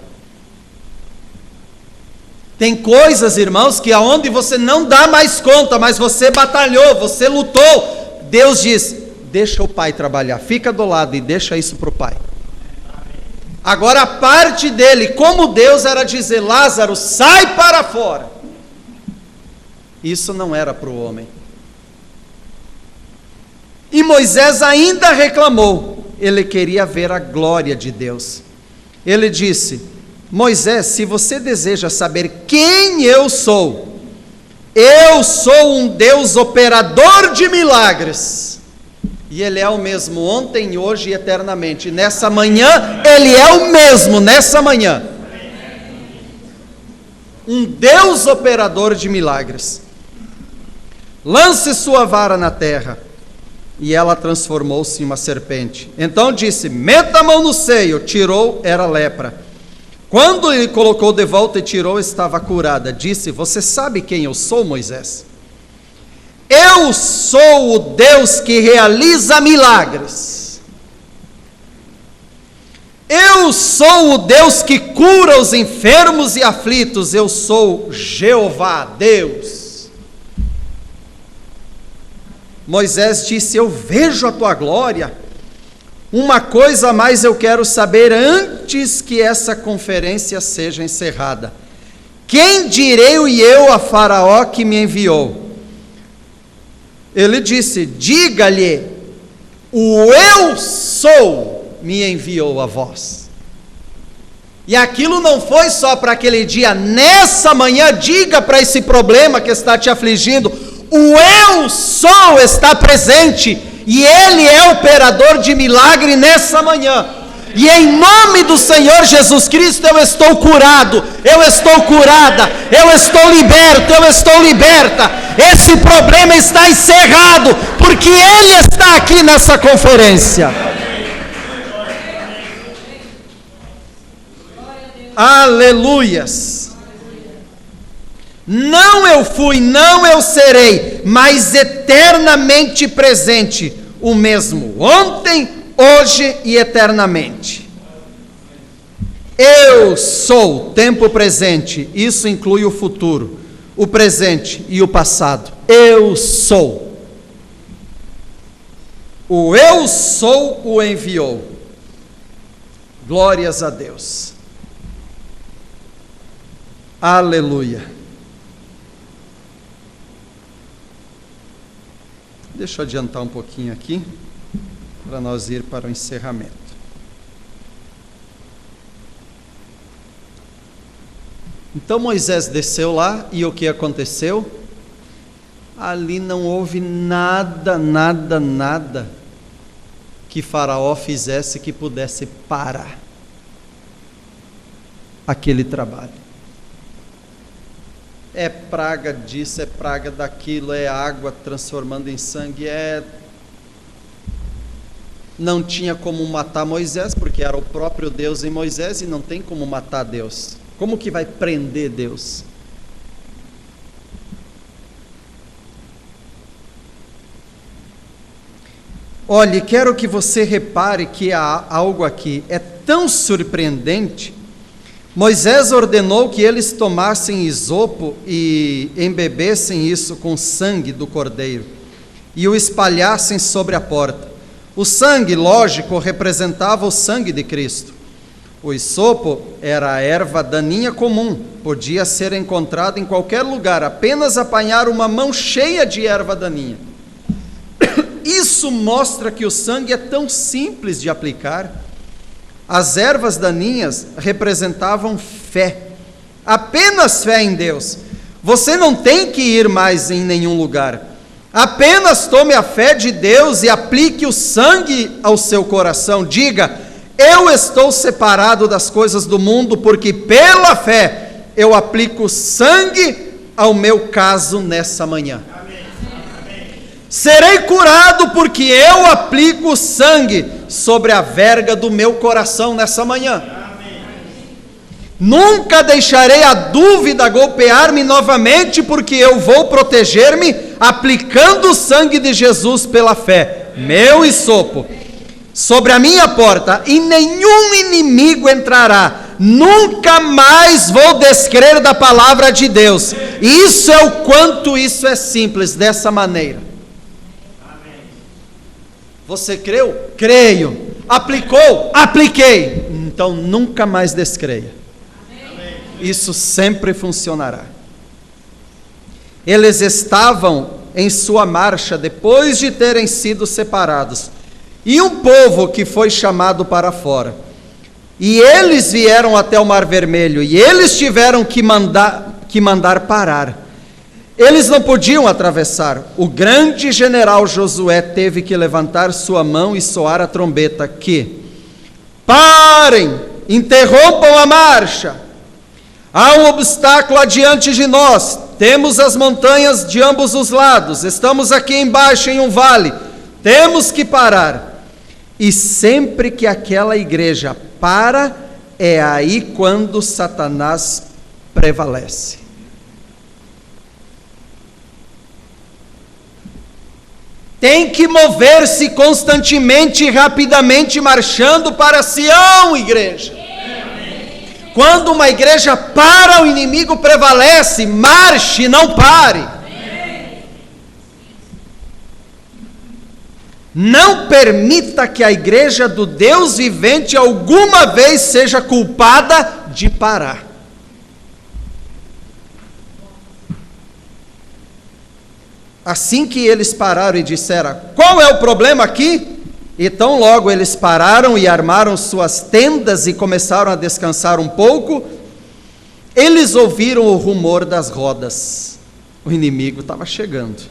Tem coisas, irmãos, que aonde você não dá mais conta, mas você batalhou, você lutou, Deus diz: deixa o pai trabalhar, fica do lado e deixa isso para o pai. Agora a parte dele, como Deus, era dizer: Lázaro, sai para fora. Isso não era para o homem. E Moisés ainda reclamou, ele queria ver a glória de Deus. Ele disse: Moisés, se você deseja saber quem eu sou um Deus operador de milagres. E Ele é o mesmo ontem, hoje e eternamente. Nessa manhã, Ele é o mesmo, nessa manhã. Um Deus operador de milagres. Lance sua vara na terra. E ela transformou-se em uma serpente. Então disse: meta a mão no seio. Tirou, era lepra. Quando ele colocou de volta e tirou, estava curada. Disse: você sabe quem eu sou, Moisés? Eu sou o Deus que realiza milagres. Eu sou o Deus que cura os enfermos e aflitos. Eu sou Jeová, Deus. Moisés disse: eu vejo a tua glória. Uma coisa a mais eu quero saber antes que essa conferência seja encerrada. Quem direi eu a Faraó que me enviou? Ele disse: diga-lhe, o eu sou me enviou a vós. E aquilo não foi só para aquele dia. Nessa manhã, diga para esse problema que está te afligindo: o eu sou está presente, e Ele é operador de milagre nessa manhã. E em nome do Senhor Jesus Cristo eu estou curado, eu estou curada, eu estou liberto, eu estou liberta. Esse problema está encerrado, porque Ele está aqui nessa conferência. Aleluias. Não eu fui, não eu serei, mas eternamente presente, o mesmo ontem, hoje e eternamente. Eu sou tempo presente, isso inclui o futuro, o presente e o passado. Eu sou. O eu sou o enviou. Glórias a Deus. Aleluia. Deixa eu adiantar um pouquinho aqui, para nós ir para o encerramento. Então Moisés desceu lá, e o que aconteceu? Ali não houve nada que Faraó fizesse que pudesse parar aquele trabalho. É praga disso, é praga daquilo, é água transformando em sangue, Não tinha como matar Moisés, porque era o próprio Deus em Moisés, e não tem como matar Deus. Como que vai prender Deus? Olhe, quero que você repare que há algo aqui, é tão surpreendente. Moisés ordenou que eles tomassem isopo e embebessem isso com sangue do cordeiro e o espalhassem sobre a porta. O sangue, lógico, representava o sangue de Cristo. O isopo era a erva daninha comum, podia ser encontrado em qualquer lugar, apenas apanhar uma mão cheia de erva daninha. Isso mostra que o sangue é tão simples de aplicar. As ervas daninhas representavam fé, apenas fé em Deus. Você não tem que ir mais em nenhum lugar, apenas tome a fé de Deus e aplique o sangue ao seu coração. Diga: eu estou separado das coisas do mundo, porque pela fé eu aplico sangue ao meu caso nessa manhã. Serei curado porque eu aplico o sangue sobre a verga do meu coração nessa manhã. Nunca deixarei a dúvida golpear-me novamente, porque eu vou proteger-me aplicando o sangue de Jesus pela fé. Meu isopo sobre a minha porta, e nenhum inimigo entrará. Nunca mais vou descrer da palavra de Deus. Isso é o quanto isso é simples, dessa maneira. Você creu? Creio. Aplicou? Apliquei. Então nunca mais descreia. Isso sempre funcionará. Eles estavam em sua marcha depois de terem sido separados, e um povo que foi chamado para fora. E eles vieram até o Mar Vermelho, e eles tiveram que mandar parar. Eles não podiam atravessar. O grande general Josué teve que levantar sua mão e soar a trombeta que: parem, interrompam a marcha. Há um obstáculo adiante de nós. Temos as montanhas de ambos os lados. Estamos aqui embaixo em um vale. Temos que parar. E sempre que aquela igreja para, é aí quando Satanás prevalece. tem que mover-se constantemente e rapidamente marchando para Sião, igreja. Quando uma igreja para, o inimigo prevalece. Marche, não pare. Não permita que a igreja do Deus vivente alguma vez seja culpada de parar. Assim que eles pararam e disseram: qual é o problema aqui? Então logo eles pararam e armaram suas tendas e começaram a descansar um pouco. Eles ouviram o rumor das rodas. O inimigo estava chegando.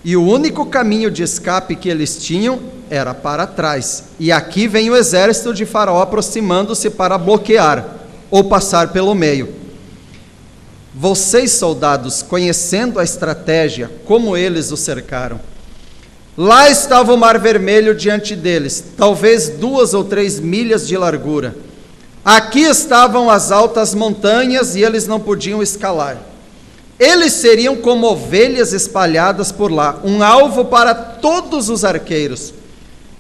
E o único caminho de escape que eles tinham era para trás. E aqui vem o exército de Faraó aproximando-se para bloquear ou passar pelo meio. Vocês, soldados, conhecendo a estratégia, como eles o cercaram. Lá estava o Mar Vermelho diante deles, talvez 2 ou 3 milhas de largura. Aqui estavam as altas montanhas e eles não podiam escalar. Eles seriam como ovelhas espalhadas por lá, um alvo para todos os arqueiros.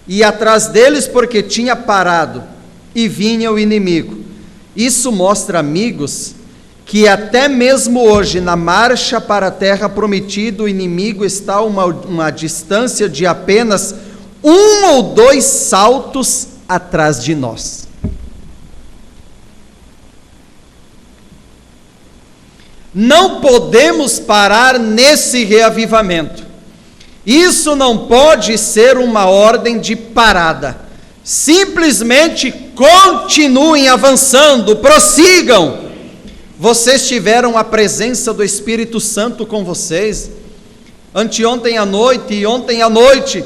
E atrás deles, porque tinha parado, e vinha o inimigo. Isso mostra, amigos, que até mesmo hoje, na marcha para a terra prometida, o inimigo está a uma distância de apenas 1 ou 2 saltos atrás de nós. Não podemos parar nesse reavivamento. Isso não pode ser uma ordem de parada. Simplesmente continuem avançando, prossigam. Vocês tiveram a presença do Espírito Santo com vocês, anteontem à noite e ontem à noite.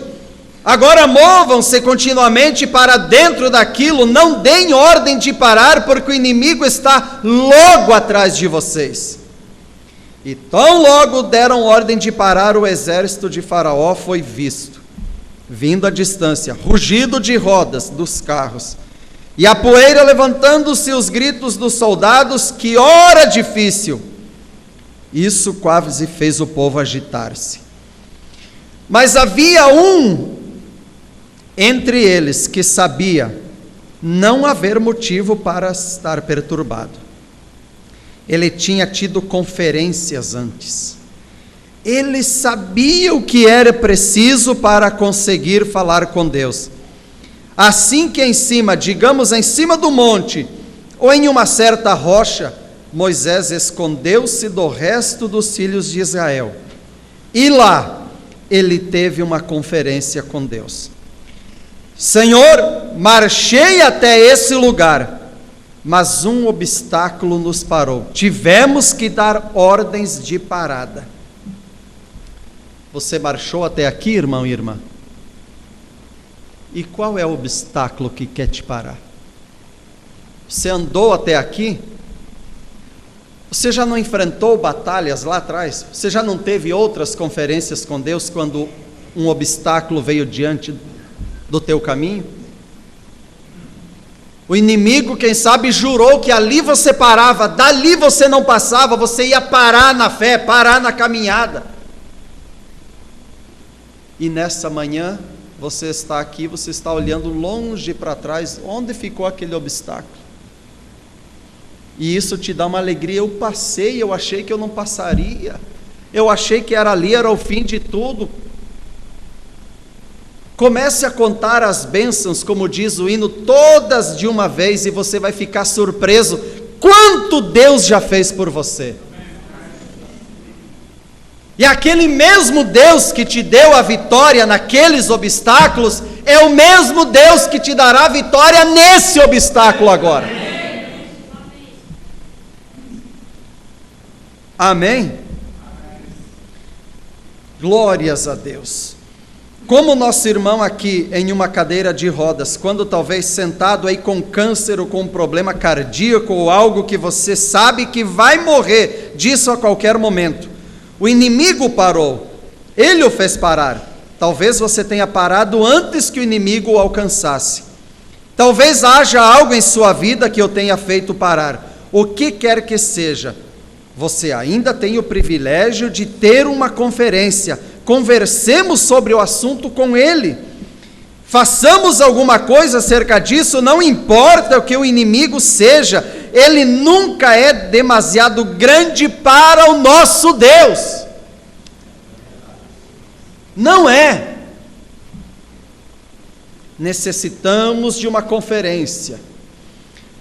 Agora movam-se continuamente para dentro daquilo, não deem ordem de parar, porque o inimigo está logo atrás de vocês. E tão logo deram ordem de parar, o exército de Faraó foi visto, vindo à distância, rugido de rodas dos carros, e a poeira levantando-se, os gritos dos soldados. Que hora difícil! Isso quase fez o povo agitar-se. Mas havia um entre eles que sabia não haver motivo para estar perturbado. Ele tinha tido conferências antes. Ele sabia o que era preciso para conseguir falar com Deus. Assim que em cima, digamos em cima do monte, ou em uma certa rocha, Moisés escondeu-se do resto dos filhos de Israel. E lá, ele teve uma conferência com Deus. Senhor, marchei até esse lugar, mas um obstáculo nos parou. Tivemos que dar ordens de parada. Você marchou até aqui, irmão e irmã? E qual é o obstáculo que quer te parar? Você andou até aqui? Você já não enfrentou batalhas lá atrás? Você já não teve outras conferências com Deus quando um obstáculo veio diante do teu caminho? O inimigo, quem sabe, jurou que ali você parava, dali você não passava, você ia parar na fé, parar na caminhada. E nessa manhã, você está aqui, você está olhando longe para trás, onde ficou aquele obstáculo? E isso te dá uma alegria. Eu passei, eu achei que eu não passaria, eu achei que era ali, era o fim de tudo. Comece a contar as bênçãos, como diz o hino, todas de uma vez, e você vai ficar surpreso quanto Deus já fez por você. E aquele mesmo Deus que te deu a vitória naqueles obstáculos, é o mesmo Deus que te dará a vitória nesse obstáculo agora. Amém? Glórias a Deus. Como nosso irmão aqui em uma cadeira de rodas, quando talvez sentado aí com câncer ou com um problema cardíaco ou algo que você sabe que vai morrer disso a qualquer momento, o inimigo parou, ele o fez parar. Talvez você tenha parado antes que o inimigo o alcançasse. Talvez haja algo em sua vida que eu tenha feito parar. O que quer que seja, você ainda tem o privilégio de ter uma conferência, conversemos sobre o assunto com ele, façamos alguma coisa acerca disso, não importa o que o inimigo seja, ele nunca é demasiado grande para o nosso Deus. Não é. Necessitamos de uma conferência.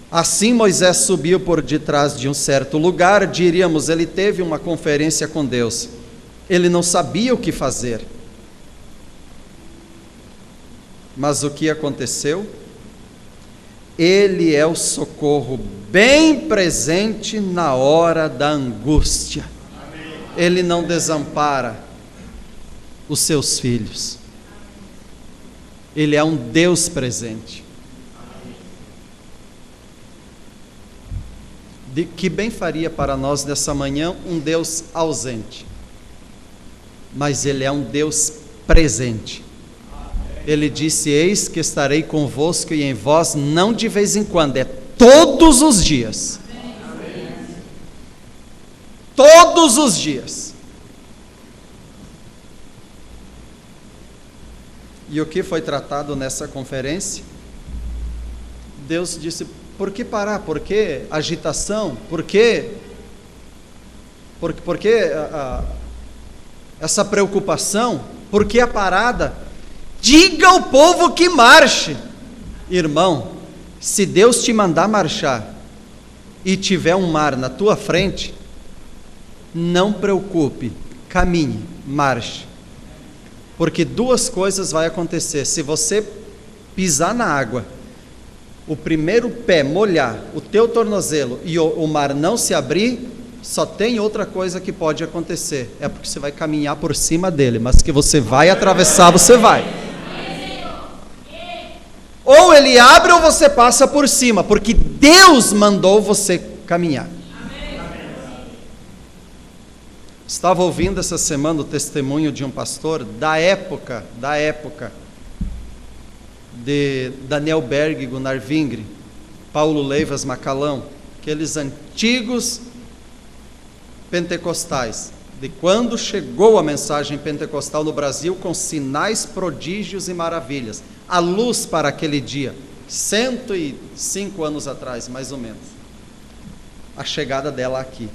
Assim Moisés subiu por detrás de um certo lugar, diríamos, ele teve uma conferência com Deus. Ele não sabia o que fazer. Mas o que aconteceu? Ele é o socorro bem presente na hora da angústia. Ele não desampara os seus filhos. Ele é um Deus presente. De que bem faria para nós nessa manhã um Deus ausente? Mas Ele é um Deus presente. Ele disse: eis que estarei convosco e em vós, não de vez em quando, é todos os dias. Todos os dias. E o que foi tratado nessa conferência? Deus disse: por que parar? Por que agitação? Por que essa preocupação? Por que a parada? Diga ao povo que marche. Irmão, se Deus te mandar marchar e tiver um mar na tua frente, não preocupe, caminhe, marche. Porque duas coisas vai acontecer. Se você pisar na água, o primeiro pé molhar, o teu tornozelo, e o mar não se abrir, só tem outra coisa que pode acontecer. É porque você vai caminhar por cima dele, mas que você vai atravessar, você vai. Ou ele abre ou você passa por cima, porque Deus mandou você caminhar. Estava ouvindo essa semana o testemunho de um pastor da época de Daniel Berg, Gunnar Vingre, Paulo Leivas Macalão, aqueles antigos pentecostais, de quando chegou a mensagem pentecostal no Brasil com sinais, prodígios e maravilhas, a luz para aquele dia, 105 anos atrás, mais ou menos, a chegada dela aqui.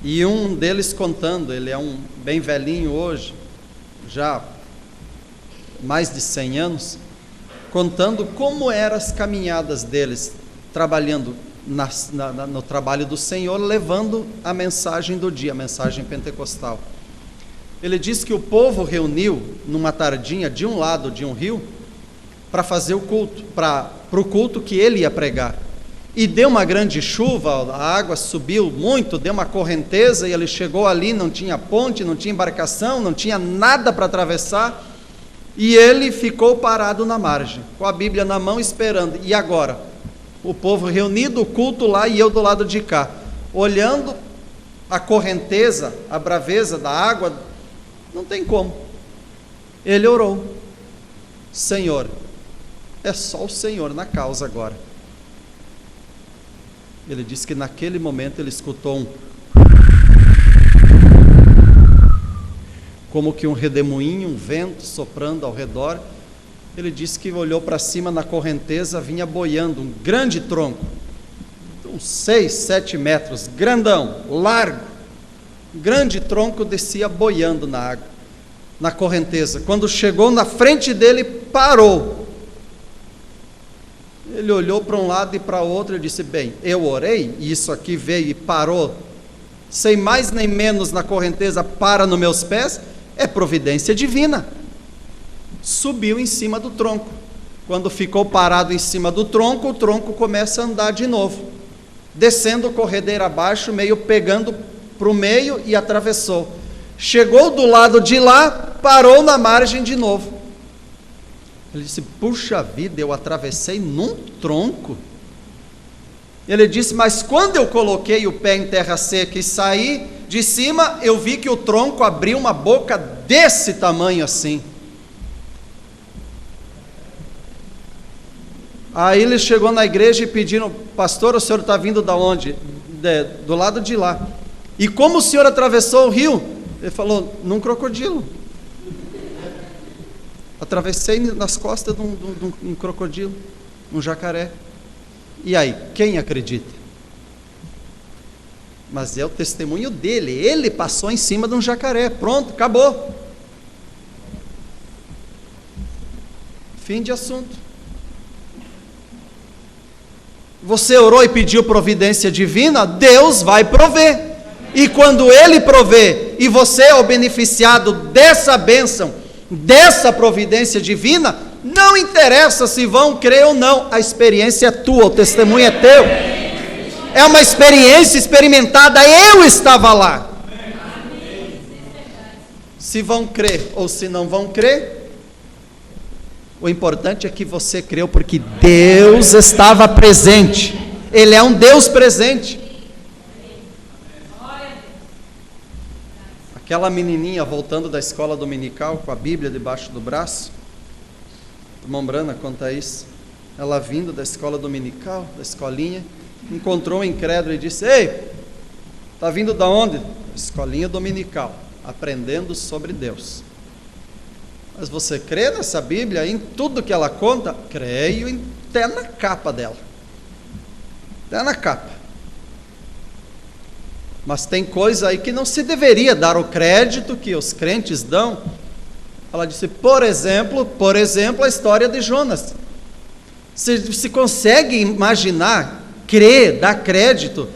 E um deles contando, ele é um bem velhinho hoje, já mais de 100 anos, contando como eram as caminhadas deles, trabalhando no trabalho do Senhor, levando a mensagem do dia, a mensagem pentecostal. Ele diz que o povo reuniu numa tardinha de um lado de um rio para fazer o culto, para o culto que ele ia pregar. E deu uma grande chuva, a água subiu muito, deu uma correnteza, e ele chegou ali, não tinha ponte, não tinha embarcação, não tinha nada para atravessar, e ele ficou parado na margem, com a Bíblia na mão, esperando. E agora? O povo reunido, o culto lá, e eu do lado de cá, olhando a correnteza, a braveza da água, não tem como. Ele orou: Senhor, é só o Senhor na causa agora. Ele disse que naquele momento ele escutou como que um redemoinho, um vento soprando ao redor. Ele disse que olhou para cima na correnteza, vinha boiando um grande tronco, uns 6, 7 metros, grandão, largo, grande tronco, descia boiando na água, na correnteza. Quando chegou na frente dele, parou. Ele olhou para um lado e para o outro e disse: bem, eu orei, e isso aqui veio e parou, sem mais nem menos na correnteza, para nos meus pés, é providência divina. Subiu em cima do tronco. Quando ficou parado em cima do tronco, o tronco começa a andar de novo, descendo corredeira abaixo, meio pegando para o meio, e atravessou. Chegou do lado de lá, parou na margem de novo. Ele disse: puxa vida, eu atravessei num tronco. Ele disse: mas quando eu coloquei o pé em terra seca e saí de cima, eu vi que o tronco abriu uma boca desse tamanho assim. Aí ele chegou na igreja e pediram: pastor, o senhor está vindo da onde? Do lado de lá. E como o senhor atravessou o rio? Ele falou, num crocodilo. Atravessei nas costas de um crocodilo, um jacaré. E aí, quem acredita? Mas é o testemunho dele. Ele passou em cima de um jacaré. Pronto, acabou. Fim de assunto. Você orou e pediu providência divina, Deus vai prover. E quando Ele prover, e você é o beneficiado dessa bênção, dessa providência divina, não interessa se vão crer ou não, a experiência é tua, o testemunho é teu. É uma experiência experimentada, eu estava lá. Se vão crer ou se não vão crer, o importante é que você creu, porque Deus estava presente. Ele é um Deus presente. Aquela menininha voltando da escola dominical com a Bíblia debaixo do braço, a irmã Brana conta isso. Ela vindo da escola dominical, da escolinha, encontrou um incrédulo e disse: ei, está vindo da onde? Escolinha dominical, aprendendo sobre Deus. Mas você crê nessa Bíblia, em tudo que ela conta? Creio, até na capa dela, até na capa. Mas tem coisa aí que não se deveria dar o crédito que os crentes dão. Ela disse, por exemplo, a história de Jonas. Se consegue imaginar, crer, dar crédito,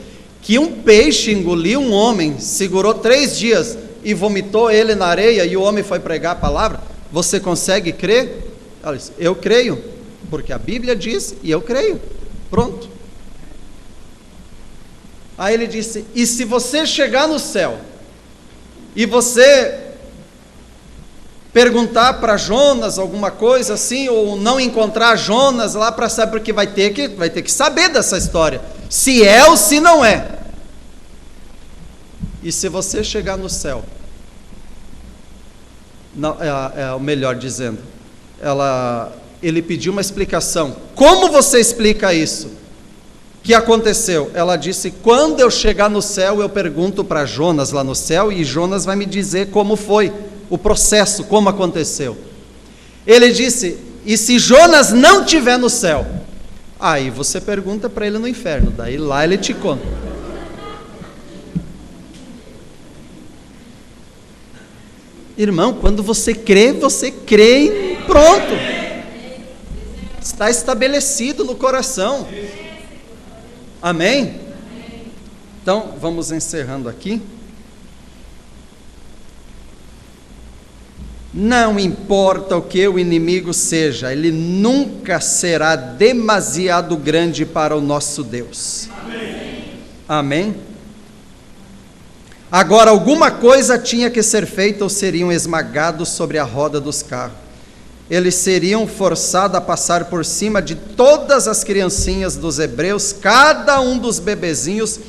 que um peixe engoliu um homem, segurou 3 dias e vomitou ele na areia e o homem foi pregar a palavra? Você consegue crer? Ela disse, eu creio, porque a Bíblia diz e eu creio. Pronto. Aí ele disse, e se você chegar no céu e você perguntar para Jonas alguma coisa assim, ou não encontrar Jonas lá para saber, porque vai ter que saber dessa história, se é ou se não é. E se você chegar no céu, não, o melhor dizendo, ele pediu uma explicação. Como você explica isso? Que aconteceu? Ela disse, quando eu chegar no céu, eu pergunto para Jonas lá no céu, e Jonas vai me dizer como foi o processo, como aconteceu. Ele disse, e se Jonas não estiver no céu? Aí você pergunta para ele no inferno, daí lá ele te conta. Irmão, quando você crê e pronto. Está estabelecido no coração. Amém? Então, vamos encerrando aqui. Não importa o que o inimigo seja, ele nunca será demasiado grande para o nosso Deus. Amém? Amém? Agora, alguma coisa tinha que ser feita ou seriam esmagados sobre a roda dos carros. Eles seriam forçados a passar por cima de todas as criancinhas dos hebreus, cada um dos bebezinhos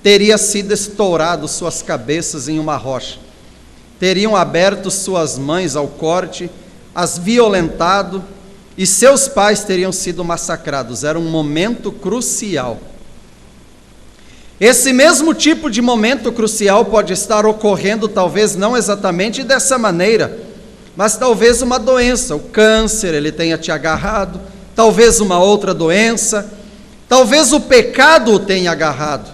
teria sido estourado suas cabeças em uma rocha. Teriam aberto suas mães ao corte, as violentado, e seus pais teriam sido massacrados. Era um momento crucial. Esse mesmo tipo de momento crucial pode estar ocorrendo, talvez não exatamente dessa maneira, mas talvez uma doença, o câncer, ele tenha te agarrado, talvez uma outra doença, talvez o pecado o tenha agarrado,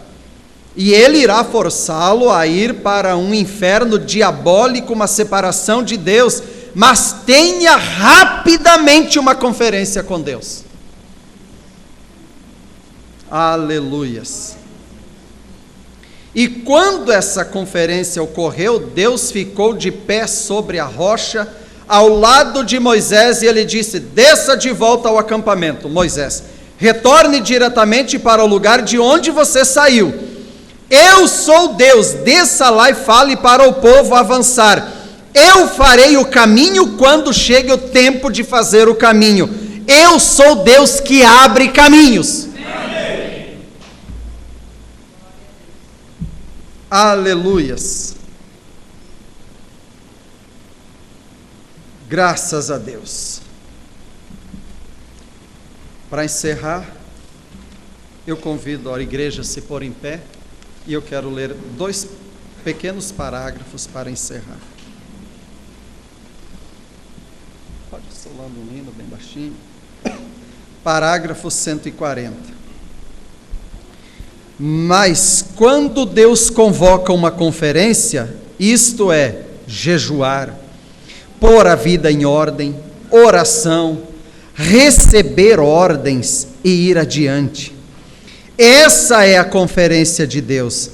e ele irá forçá-lo a ir para um inferno diabólico, uma separação de Deus, mas tenha rapidamente uma conferência com Deus. Aleluias. E quando essa conferência ocorreu, Deus ficou de pé sobre a rocha, ao lado de Moisés, e ele disse, desça de volta ao acampamento. Moisés, retorne diretamente para o lugar de onde você saiu. Eu sou Deus, desça lá e fale para o povo avançar. Eu farei o caminho quando chegue o tempo de fazer o caminho. Eu sou Deus que abre caminhos. Aleluias. Graças a Deus. Para encerrar, eu convido a igreja a se pôr em pé, e eu quero ler 2 pequenos parágrafos para encerrar. Pode ir solando um hino bem baixinho. Parágrafo 140. Mas quando Deus convoca uma conferência, isto é, jejuar, pôr a vida em ordem, oração, receber ordens e ir adiante. Essa é a conferência de Deus.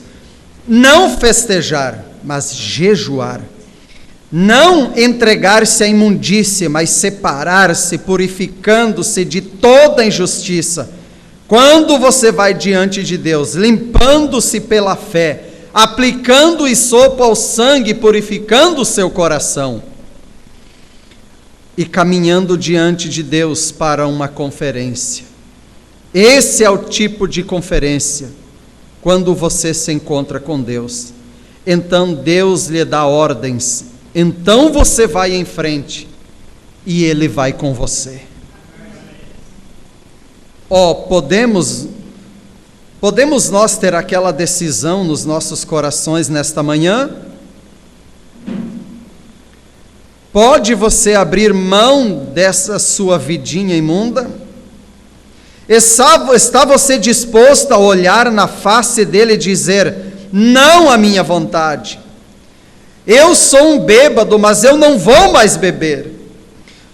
Não festejar, mas jejuar. Não entregar-se à imundície, mas separar-se, purificando-se de toda injustiça. Quando você vai diante de Deus, limpando-se pela fé, aplicando o hisopo ao sangue, purificando o seu coração, e caminhando diante de Deus para uma conferência. Esse é o tipo de conferência, quando você se encontra com Deus. Então Deus lhe dá ordens, então você vai em frente, e Ele vai com você. Podemos nós ter aquela decisão nos nossos corações nesta manhã? Pode você abrir mão dessa sua vidinha imunda? Está você disposto a olhar na face dele e dizer: não a minha vontade, eu sou um bêbado, mas eu não vou mais beber,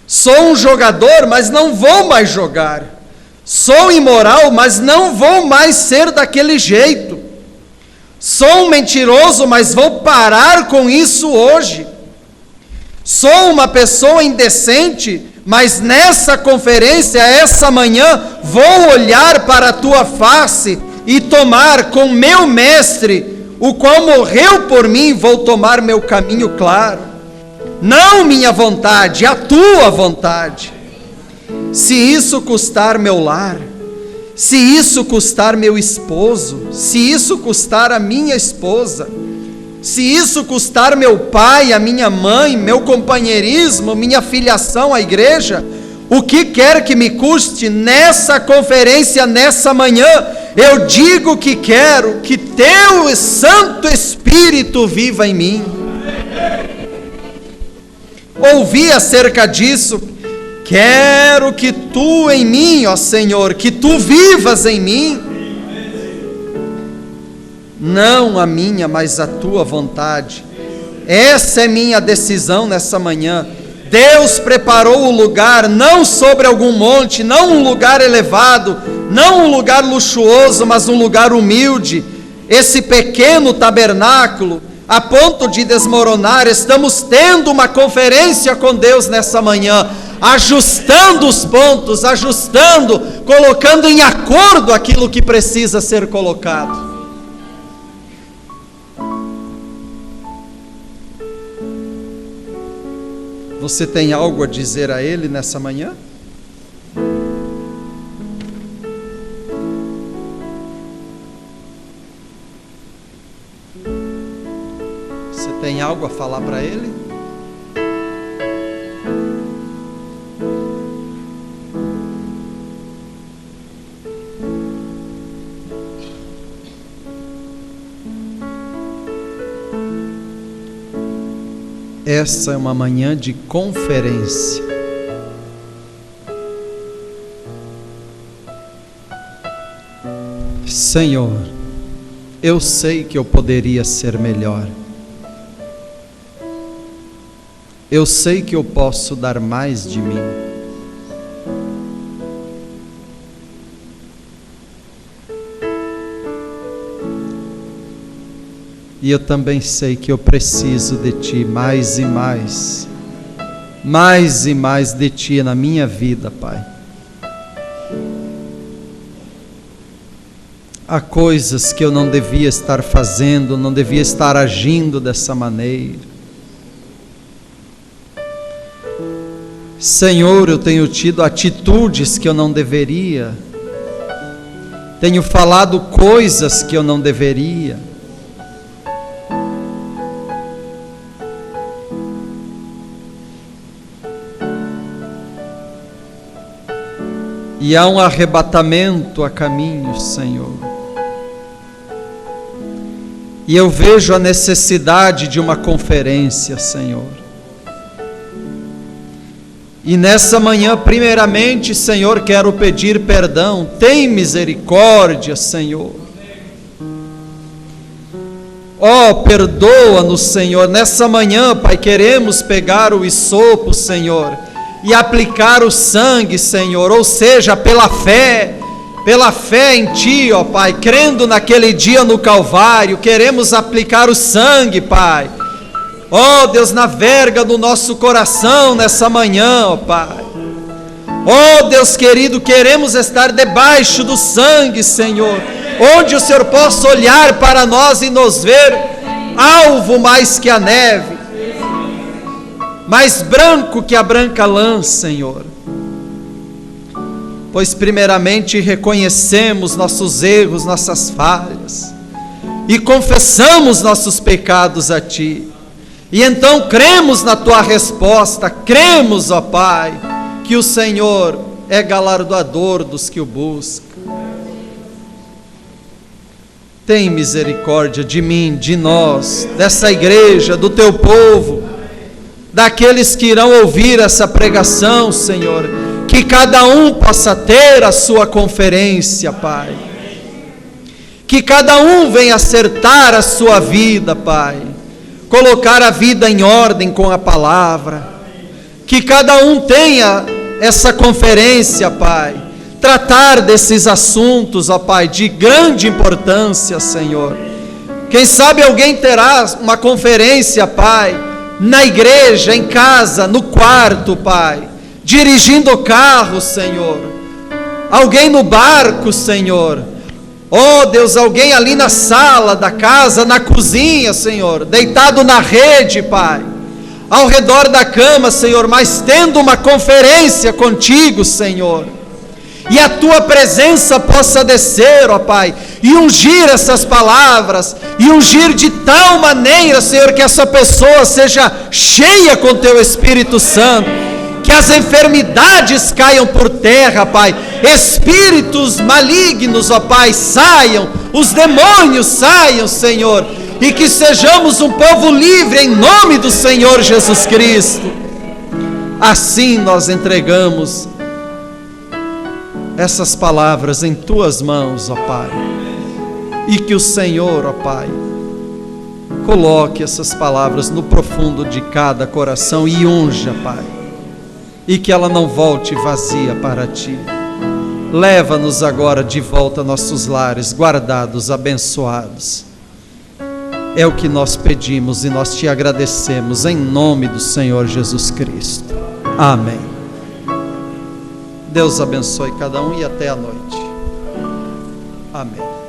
sou um jogador, mas não vou mais jogar, sou imoral, mas não vou mais ser daquele jeito, sou um mentiroso, mas vou parar com isso hoje, sou uma pessoa indecente, mas nessa conferência, essa manhã, vou olhar para a tua face e tomar com meu mestre, o qual morreu por mim, vou tomar meu caminho claro. Não minha vontade, a tua vontade. Se isso custar meu lar, se isso custar meu esposo, se isso custar a minha esposa, se isso custar meu pai, a minha mãe, meu companheirismo, minha filiação à igreja, o que quer que me custe nessa conferência, nessa manhã, eu digo que quero que teu Santo Espírito viva em mim. Ouvi acerca disso, quero que tu em mim, ó Senhor, que tu vivas em mim. Não a minha, mas a tua vontade. Essa é minha decisão nessa manhã. Deus preparou o lugar, não sobre algum monte, não um lugar elevado, não um lugar luxuoso, mas um lugar humilde. Esse pequeno tabernáculo, a ponto de desmoronar, estamos tendo uma conferência com Deus nessa manhã, ajustando os pontos, colocando em acordo aquilo que precisa ser colocado. Você tem algo a dizer a Ele nessa manhã? Você tem algo a falar para Ele? Essa é uma manhã de conferência. Senhor, eu sei que eu poderia ser melhor. Eu sei que eu posso dar mais de mim. E eu também sei que eu preciso de Ti mais e mais de Ti na minha vida, Pai. Há coisas que eu não devia estar fazendo, não devia estar agindo dessa maneira. Senhor, eu tenho tido atitudes que eu não deveria, tenho falado coisas que eu não deveria. E há um arrebatamento a caminho, Senhor. E eu vejo a necessidade de uma conferência, Senhor. E nessa manhã, primeiramente, Senhor, quero pedir perdão. Tem misericórdia, Senhor. Oh, perdoa-nos, Senhor. Nessa manhã, Pai, queremos pegar o hisopo, Senhor, e aplicar o sangue, Senhor, ou seja, pela fé em Ti, ó Pai, crendo naquele dia no Calvário, queremos aplicar o sangue, Pai. Ó Deus, na verga do nosso coração nessa manhã, ó Pai. Ó Deus querido, queremos estar debaixo do sangue, Senhor, onde o Senhor possa olhar para nós e nos ver alvo mais que a neve, mais branco que a branca lã, Senhor. Pois primeiramente reconhecemos nossos erros, nossas falhas, e confessamos nossos pecados a Ti, e então cremos na Tua resposta, cremos, ó Pai, que o Senhor é galardoador dos que o buscam. Tem misericórdia de mim, de nós, dessa igreja, do Teu povo, daqueles que irão ouvir essa pregação, Senhor, que cada um possa ter a sua conferência, Pai, que cada um venha acertar a sua vida, Pai, colocar a vida em ordem com a palavra, que cada um tenha essa conferência, Pai, tratar desses assuntos, ó Pai, de grande importância, Senhor. Quem sabe alguém terá uma conferência, Pai, na igreja, em casa, no quarto, Pai, dirigindo o carro, Senhor, alguém no barco, Senhor, oh Deus, alguém ali na sala da casa, na cozinha, Senhor, deitado na rede, Pai, ao redor da cama, Senhor, mas tendo uma conferência contigo, Senhor, e a Tua presença possa descer, ó Pai, e ungir essas palavras, e ungir de tal maneira, Senhor, que essa pessoa seja cheia com Teu Espírito Santo, que as enfermidades caiam por terra, Pai, espíritos malignos, ó Pai, saiam, os demônios saiam, Senhor, e que sejamos um povo livre em nome do Senhor Jesus Cristo. Assim nós entregamos essas palavras em Tuas mãos, ó Pai, e que o Senhor, ó Pai, coloque essas palavras no profundo de cada coração e unja, Pai, e que ela não volte vazia para Ti. Leva-nos agora de volta a nossos lares, guardados, abençoados. É o que nós pedimos e nós Te agradecemos em nome do Senhor Jesus Cristo. Amém. Deus abençoe cada um e até a noite. Amém.